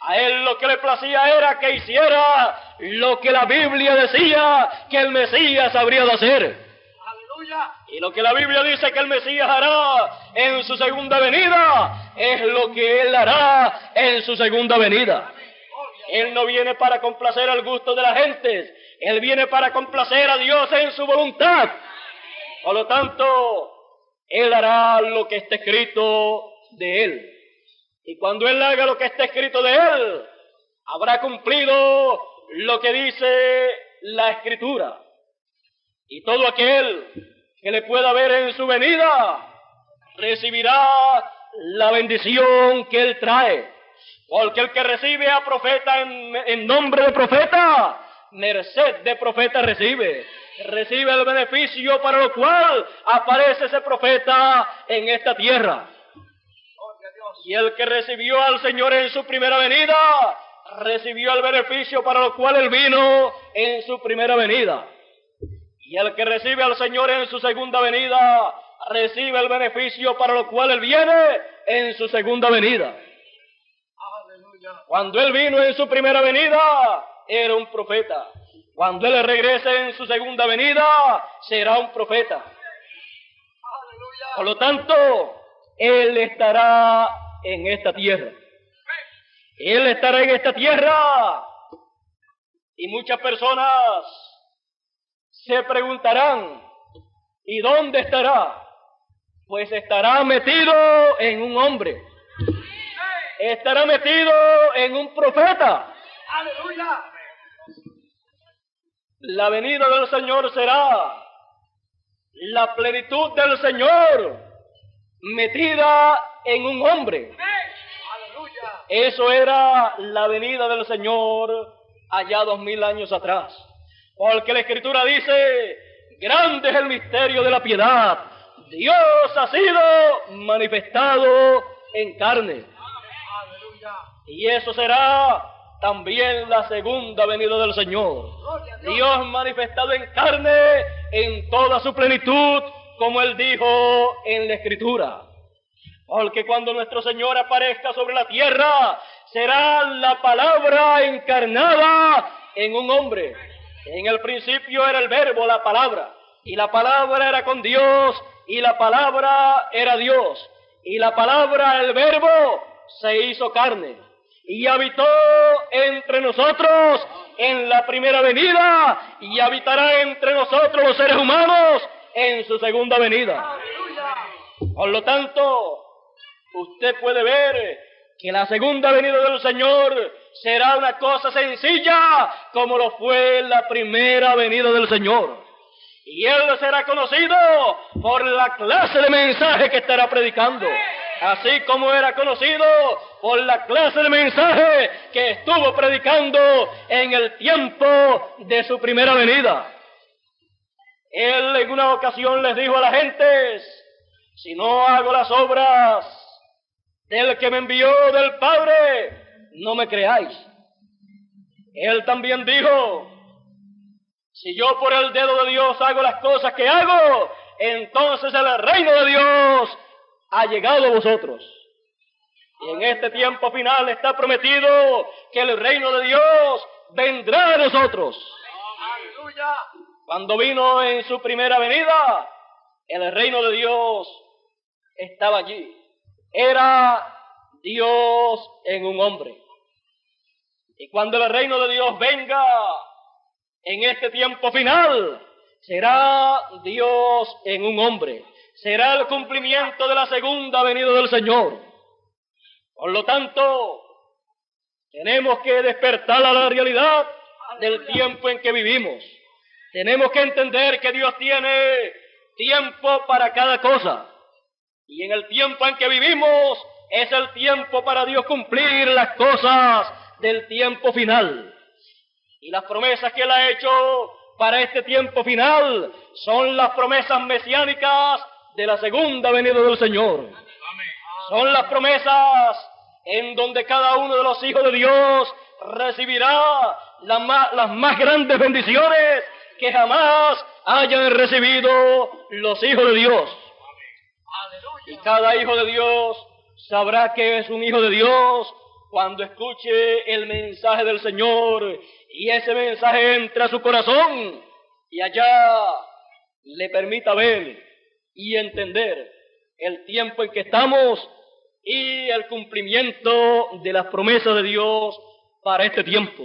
A él lo que le placía era que hiciera lo que la Biblia decía que el Mesías habría de hacer. Y lo que la Biblia dice que el Mesías hará en su segunda venida es lo que él hará en su segunda venida. Él no viene para complacer al gusto de las gentes, él viene para complacer a Dios en su voluntad. Por lo tanto, él hará lo que está escrito de él. Y cuando él haga lo que está escrito de él, habrá cumplido lo que dice la escritura. Y todo aquel que le pueda ver en su venida recibirá la bendición que él trae. Porque el que recibe a profeta en nombre de profeta, merced de profeta recibe. Recibe el beneficio para lo cual aparece ese profeta en esta tierra. Y el que recibió al Señor en su primera venida, recibió el beneficio para lo cual él vino en su primera venida. Y el que recibe al Señor en su segunda venida, recibe el beneficio para lo cual él viene en su segunda venida. Cuando él vino en su primera venida, era un profeta. Cuando él regrese en su segunda venida, será un profeta. Por lo tanto, él estará en esta tierra. Él estará en esta tierra. Y muchas personas se preguntarán, ¿y dónde estará? Pues estará metido en un hombre. Estará metido en un profeta. ¡Aleluya! La venida del Señor será la plenitud del Señor metida en un hombre. Eso era la venida del Señor allá 2000 años atrás. Porque la Escritura dice, grande es el misterio de la piedad. Dios ha sido manifestado en carne. Y eso será también la segunda venida del Señor. Dios manifestado en carne en toda su plenitud, como Él dijo en la Escritura. Porque cuando nuestro Señor aparezca sobre la tierra, será la palabra encarnada en un hombre. En el principio era el verbo, la palabra. Y la palabra era con Dios, y la palabra era Dios. Y la palabra, el verbo, se hizo carne. Y habitó entre nosotros en la primera venida, y habitará entre nosotros los seres humanos en su segunda venida. Por lo tanto, usted puede ver que la segunda venida del Señor será una cosa sencilla como lo fue la primera venida del Señor. Y Él será conocido por la clase de mensaje que estará predicando, así como era conocido por la clase de mensaje que estuvo predicando en el tiempo de su primera venida. Él en una ocasión les dijo a las gentes, si no hago las obras del que me envió del Padre, no me creáis. Él también dijo, si yo por el dedo de Dios hago las cosas que hago, entonces el reino de Dios ha llegado a vosotros. Y en este tiempo final está prometido que el reino de Dios vendrá a nosotros. Cuando vino en su primera venida, el reino de Dios estaba allí. Era Dios en un hombre. Y cuando el reino de Dios venga en este tiempo final, será Dios en un hombre. Será el cumplimiento de la segunda venida del Señor. Por lo tanto, tenemos que despertar a la realidad del tiempo en que vivimos. Tenemos que entender que Dios tiene tiempo para cada cosa. Y en el tiempo en que vivimos es el tiempo para Dios cumplir las cosas del tiempo final. Y las promesas que Él ha hecho para este tiempo final son las promesas mesiánicas de la segunda venida del Señor. Son las promesas en donde cada uno de los hijos de Dios recibirá las más grandes bendiciones que jamás hayan recibido los hijos de Dios. Y cada hijo de Dios sabrá que es un hijo de Dios cuando escuche el mensaje del Señor y ese mensaje entra a su corazón y allá le permita ver y entender el tiempo en que estamos y el cumplimiento de las promesas de Dios para este tiempo.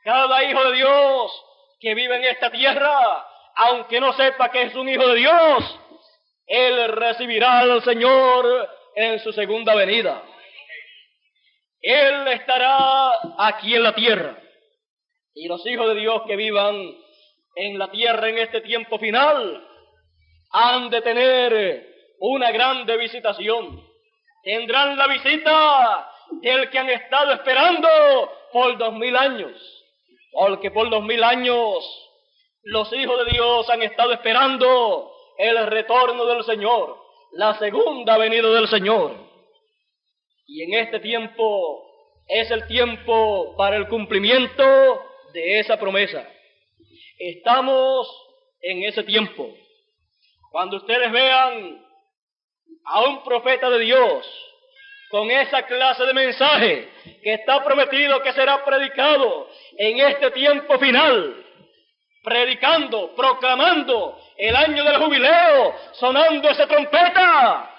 Cada hijo de Dios que vive en esta tierra, aunque no sepa que es un hijo de Dios, él recibirá al Señor en su segunda venida. Él estará aquí en la tierra. Y los hijos de Dios que vivan en la tierra en este tiempo final han de tener una grande visitación. Tendrán la visita del que han estado esperando por 2000 años. Porque por 2000 años los hijos de Dios han estado esperando el retorno del Señor, la segunda venida del Señor. Y en este tiempo es el tiempo para el cumplimiento de esa promesa. Estamos en ese tiempo. Cuando ustedes vean a un profeta de Dios con esa clase de mensaje que está prometido que será predicado en este tiempo final, predicando, proclamando el año del jubileo, sonando esa trompeta,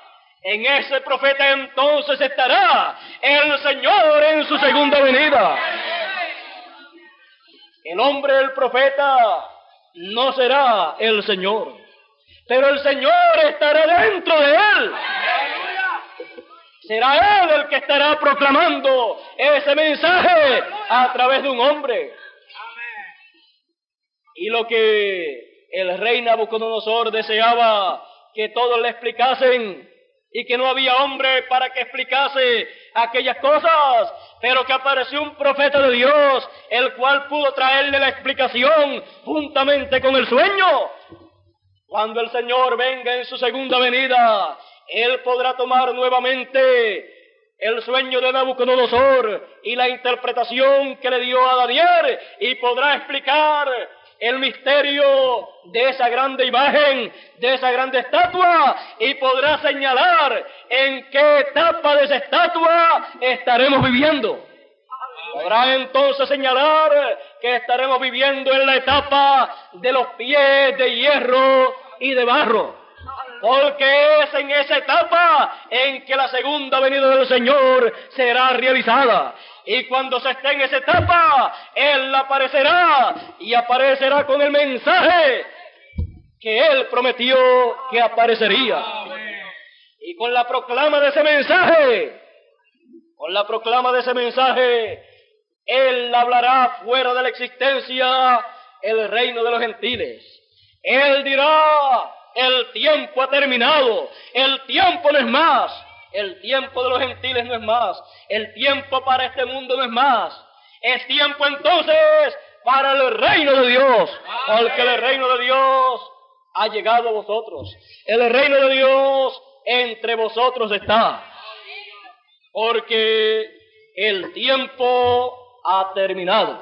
en ese profeta entonces estará el Señor en su segunda venida. El hombre, el profeta, no será el Señor, pero el Señor estará dentro de él. Será él el que estará proclamando ese mensaje a través de un hombre. Y lo que el rey Nabucodonosor deseaba que todos le explicasen y que no había hombre para que explicase aquellas cosas, pero que apareció un profeta de Dios, el cual pudo traerle la explicación juntamente con el sueño. Cuando el Señor venga en su segunda venida, Él podrá tomar nuevamente el sueño de Nabucodonosor y la interpretación que le dio a Daniel y podrá explicar el misterio de esa grande imagen, de esa grande estatua, y podrá señalar en qué etapa de esa estatua estaremos viviendo. Podrá entonces señalar que estaremos viviendo en la etapa de los pies de hierro y de barro, porque es en esa etapa en que la segunda venida del Señor será realizada. Y cuando se esté en esa etapa, Él aparecerá y aparecerá con el mensaje que Él prometió que aparecería. Y con la proclama de ese mensaje, Él hablará fuera de la existencia el reino de los gentiles. Él dirá: el tiempo ha terminado, el tiempo no es más. El tiempo de los gentiles no es más. El tiempo para este mundo no es más. Es tiempo entonces para el reino de Dios. Porque el reino de Dios ha llegado a vosotros. El reino de Dios entre vosotros está. Porque el tiempo ha terminado.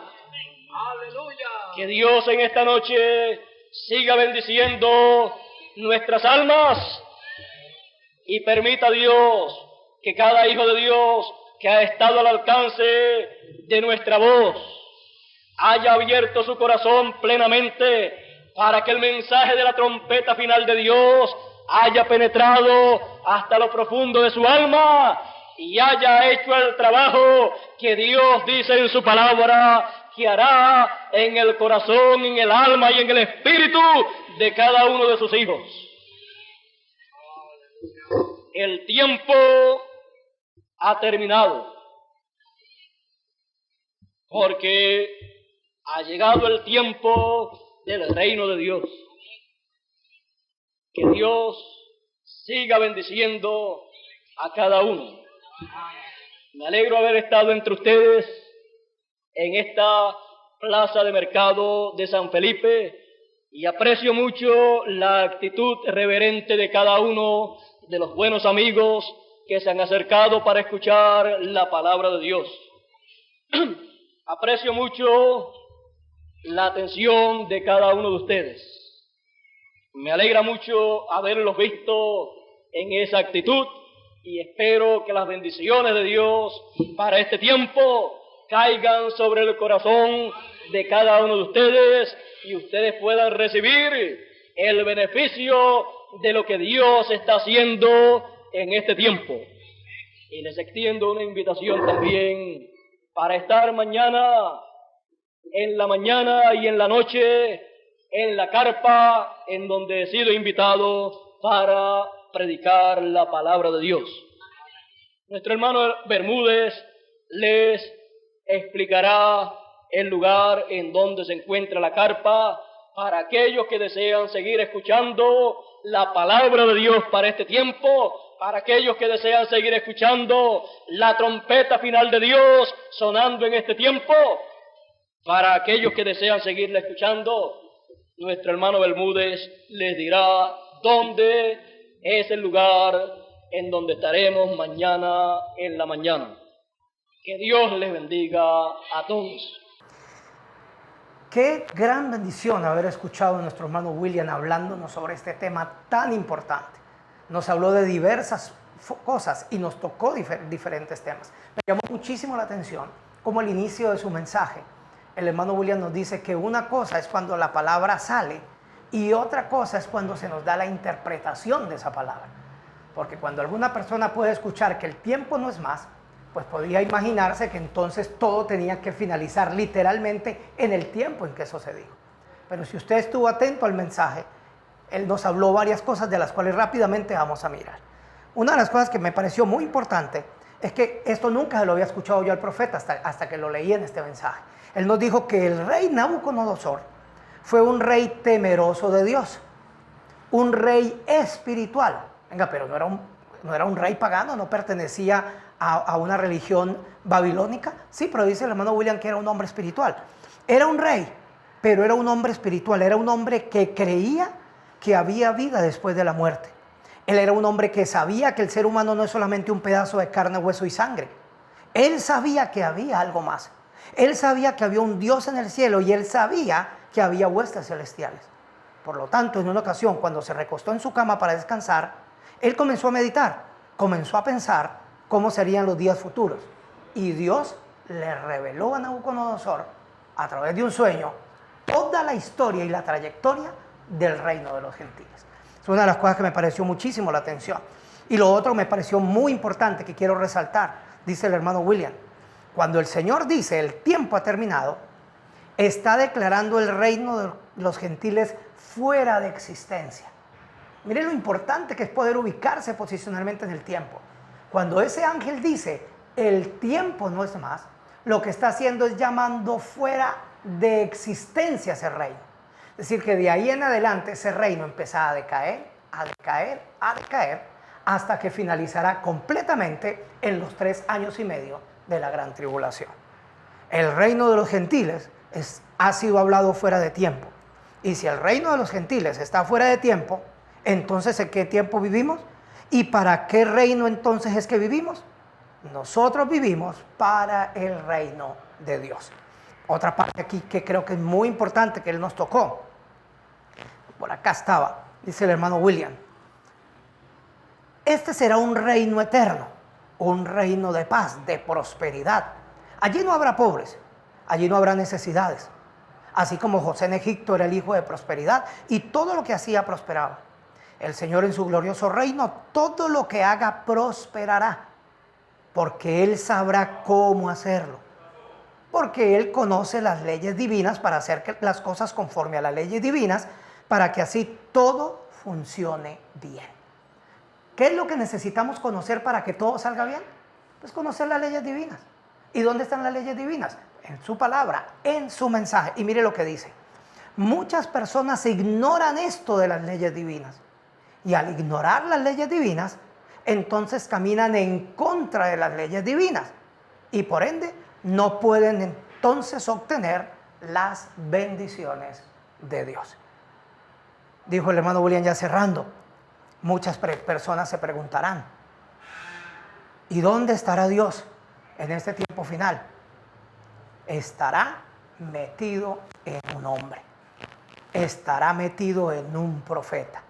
Que Dios en esta noche siga bendiciendo nuestras almas. y permita Dios que cada hijo de Dios que ha estado al alcance de nuestra voz haya abierto su corazón plenamente para que el mensaje de la trompeta final de Dios haya penetrado hasta lo profundo de su alma y haya hecho el trabajo que Dios dice en su palabra que hará en el corazón, en el alma y en el espíritu de cada uno de sus hijos. El tiempo ha terminado, porque ha llegado el tiempo del reino de Dios. Que Dios siga bendiciendo a cada uno. Me alegro haber estado entre ustedes en esta plaza de mercado de San Felipe y aprecio mucho la actitud reverente de cada uno de los buenos amigos que se han acercado para escuchar la palabra de Dios. Aprecio mucho la atención de cada uno de ustedes. Me alegra mucho haberlos visto en esa actitud y espero que las bendiciones de Dios para este tiempo caigan sobre el corazón de cada uno de ustedes y ustedes puedan recibir el beneficio de lo que Dios está haciendo en este tiempo. Y les extiendo una invitación también para estar mañana, en la mañana y en la noche, en la carpa en donde he sido invitado para predicar la palabra de Dios. Nuestro hermano Bermúdez les explicará el lugar en donde se encuentra la carpa para aquellos que desean seguir escuchando la palabra de Dios para este tiempo, para aquellos que desean seguir escuchando la trompeta final de Dios sonando en este tiempo, para aquellos que desean seguirla escuchando. Nuestro hermano Bermúdez les dirá dónde es el lugar en donde estaremos mañana en la mañana. Que Dios les bendiga a todos.
Qué gran bendición haber escuchado a nuestro hermano William hablándonos sobre este tema tan importante. Nos habló de diversas cosas y nos tocó diferentes temas. Me llamó muchísimo la atención como al inicio de su mensaje el hermano William nos dice que una cosa es cuando la palabra sale y otra cosa es cuando se nos da la interpretación de esa palabra. Porque cuando alguna persona puede escuchar que el tiempo no es más, pues podría imaginarse que entonces todo tenía que finalizar literalmente en el tiempo en que eso se dijo. Pero si usted estuvo atento al mensaje, él nos habló varias cosas de las cuales rápidamente vamos a mirar. Una de las cosas que me pareció muy importante es que esto nunca se lo había escuchado yo al profeta hasta que lo leí en este mensaje. Él nos dijo que el rey Nabucodonosor fue un rey temeroso de Dios, un rey espiritual. Venga, pero no era un rey pagano, no pertenecía a una religión babilónica. Sí, pero dice el hermano William que era un hombre espiritual. Era un rey, pero era un hombre espiritual, era un hombre que creía que había vida después de la muerte. Él era un hombre que sabía que el ser humano no es solamente un pedazo de carne, hueso y sangre. Él sabía que había algo más. Él sabía que había un Dios en el cielo y él sabía que había huestes celestiales. Por lo tanto, en una ocasión, cuando se recostó en su cama para descansar, él comenzó a meditar, comenzó a pensar cómo serían los días futuros. Y Dios le reveló a Nabucodonosor, a través de un sueño, toda la historia y la trayectoria del reino de los gentiles. Es una de las cosas que me pareció muchísimo la atención. Y lo otro me pareció muy importante que quiero resaltar, dice el hermano William. Cuando el Señor dice el tiempo ha terminado, está declarando el reino de los gentiles fuera de existencia. Miren lo importante que es poder ubicarse posicionalmente en el tiempo. Cuando ese ángel dice el tiempo no es más, lo que está haciendo es llamando fuera de existencia ese reino. Es decir, que de ahí en adelante ese reino empezará a decaer, a decaer, a decaer, hasta que finalizará completamente en los 3 años y medio de la gran tribulación. El reino de los gentiles ha sido hablado fuera de tiempo. Y si el reino de los gentiles está fuera de tiempo, entonces ¿en qué tiempo vivimos? ¿Y para qué reino entonces es que vivimos? Nosotros vivimos para el reino de Dios. Otra parte aquí que creo que es muy importante que él nos tocó. Por acá estaba, dice el hermano William. este será un reino eterno, un reino de paz, de prosperidad. Allí no habrá pobres, allí no habrá necesidades. Así como José en Egipto era el hijo de prosperidad y todo lo que hacía prosperaba. El Señor en su glorioso reino, todo lo que haga prosperará, porque Él sabrá cómo hacerlo. Porque Él conoce las leyes divinas para hacer las cosas conforme a las leyes divinas, para que así todo funcione bien. ¿Qué es lo que necesitamos conocer para que todo salga bien? Pues conocer las leyes divinas. ¿Y dónde están las leyes divinas? En su palabra, en su mensaje. Y mire lo que dice. Muchas personas ignoran esto de las leyes divinas. Y al ignorar las leyes divinas, entonces caminan en contra de las leyes divinas. Y por ende, no pueden entonces obtener las bendiciones de Dios. Dijo el hermano William ya cerrando. Muchas personas se preguntarán, ¿y dónde estará Dios en este tiempo final? Estará metido en un hombre. Estará metido en un profeta.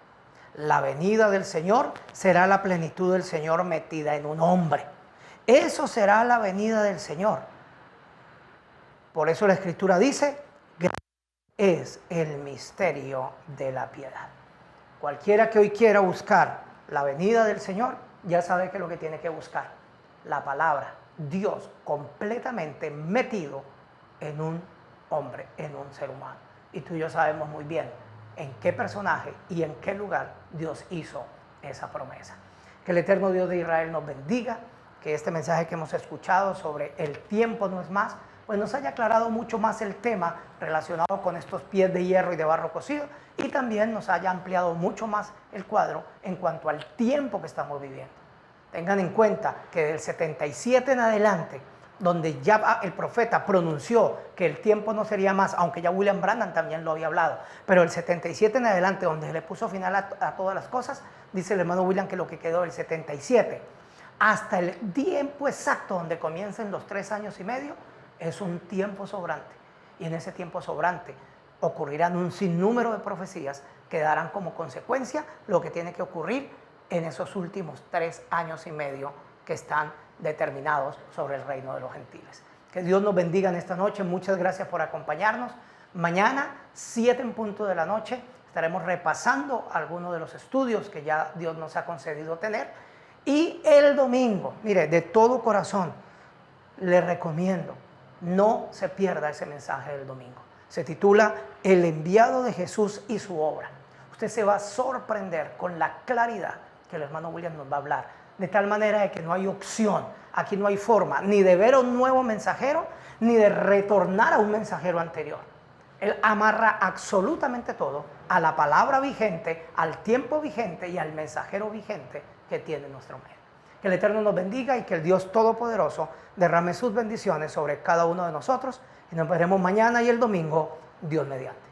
La venida del Señor será la plenitud del Señor metida en un hombre. Eso será la venida del Señor. Por eso la Escritura dice, grande es el misterio de la piedad. Cualquiera que hoy quiera buscar la venida del Señor, ya sabe que es lo que tiene que buscar. La palabra, Dios completamente metido en un hombre, en un ser humano. Y tú y yo sabemos muy bien en qué personaje y en qué lugar Dios hizo esa promesa. Que el eterno Dios de Israel nos bendiga, que este mensaje que hemos escuchado sobre el tiempo no es más, pues nos haya aclarado mucho más el tema relacionado con estos pies de hierro y de barro cocido, y también nos haya ampliado mucho más el cuadro en cuanto al tiempo que estamos viviendo. Tengan en cuenta que del 77 en adelante, donde ya el profeta pronunció que el tiempo no sería más, aunque ya William Branham también lo había hablado, pero el 77 en adelante, donde se le puso final a todas las cosas, dice el hermano William que lo que quedó del 77 hasta el tiempo exacto donde comiencen los 3 años y medio, es un tiempo sobrante. Y en ese tiempo sobrante ocurrirán un sinnúmero de profecías que darán como consecuencia lo que tiene que ocurrir en esos últimos 3 años y medio que están determinados sobre el reino de los gentiles. Que Dios nos bendiga en esta noche. Muchas gracias por acompañarnos. Mañana, 7 en punto de la noche, estaremos repasando algunos de los estudios que ya Dios nos ha concedido tener. Y el domingo, mire, de todo corazón, le recomiendo, no se pierda ese mensaje del domingo. Se titula El enviado de Jesús y su obra. Usted se va a sorprender con la claridad que el hermano William nos va a hablar, de tal manera de que no hay opción, aquí no hay forma, ni de ver a un nuevo mensajero, ni de retornar a un mensajero anterior. Él amarra absolutamente todo a la palabra vigente, al tiempo vigente y al mensajero vigente que tiene nuestro medio. Que el Eterno nos bendiga y que el Dios Todopoderoso derrame sus bendiciones sobre cada uno de nosotros. Y nos veremos mañana y el domingo, Dios mediante.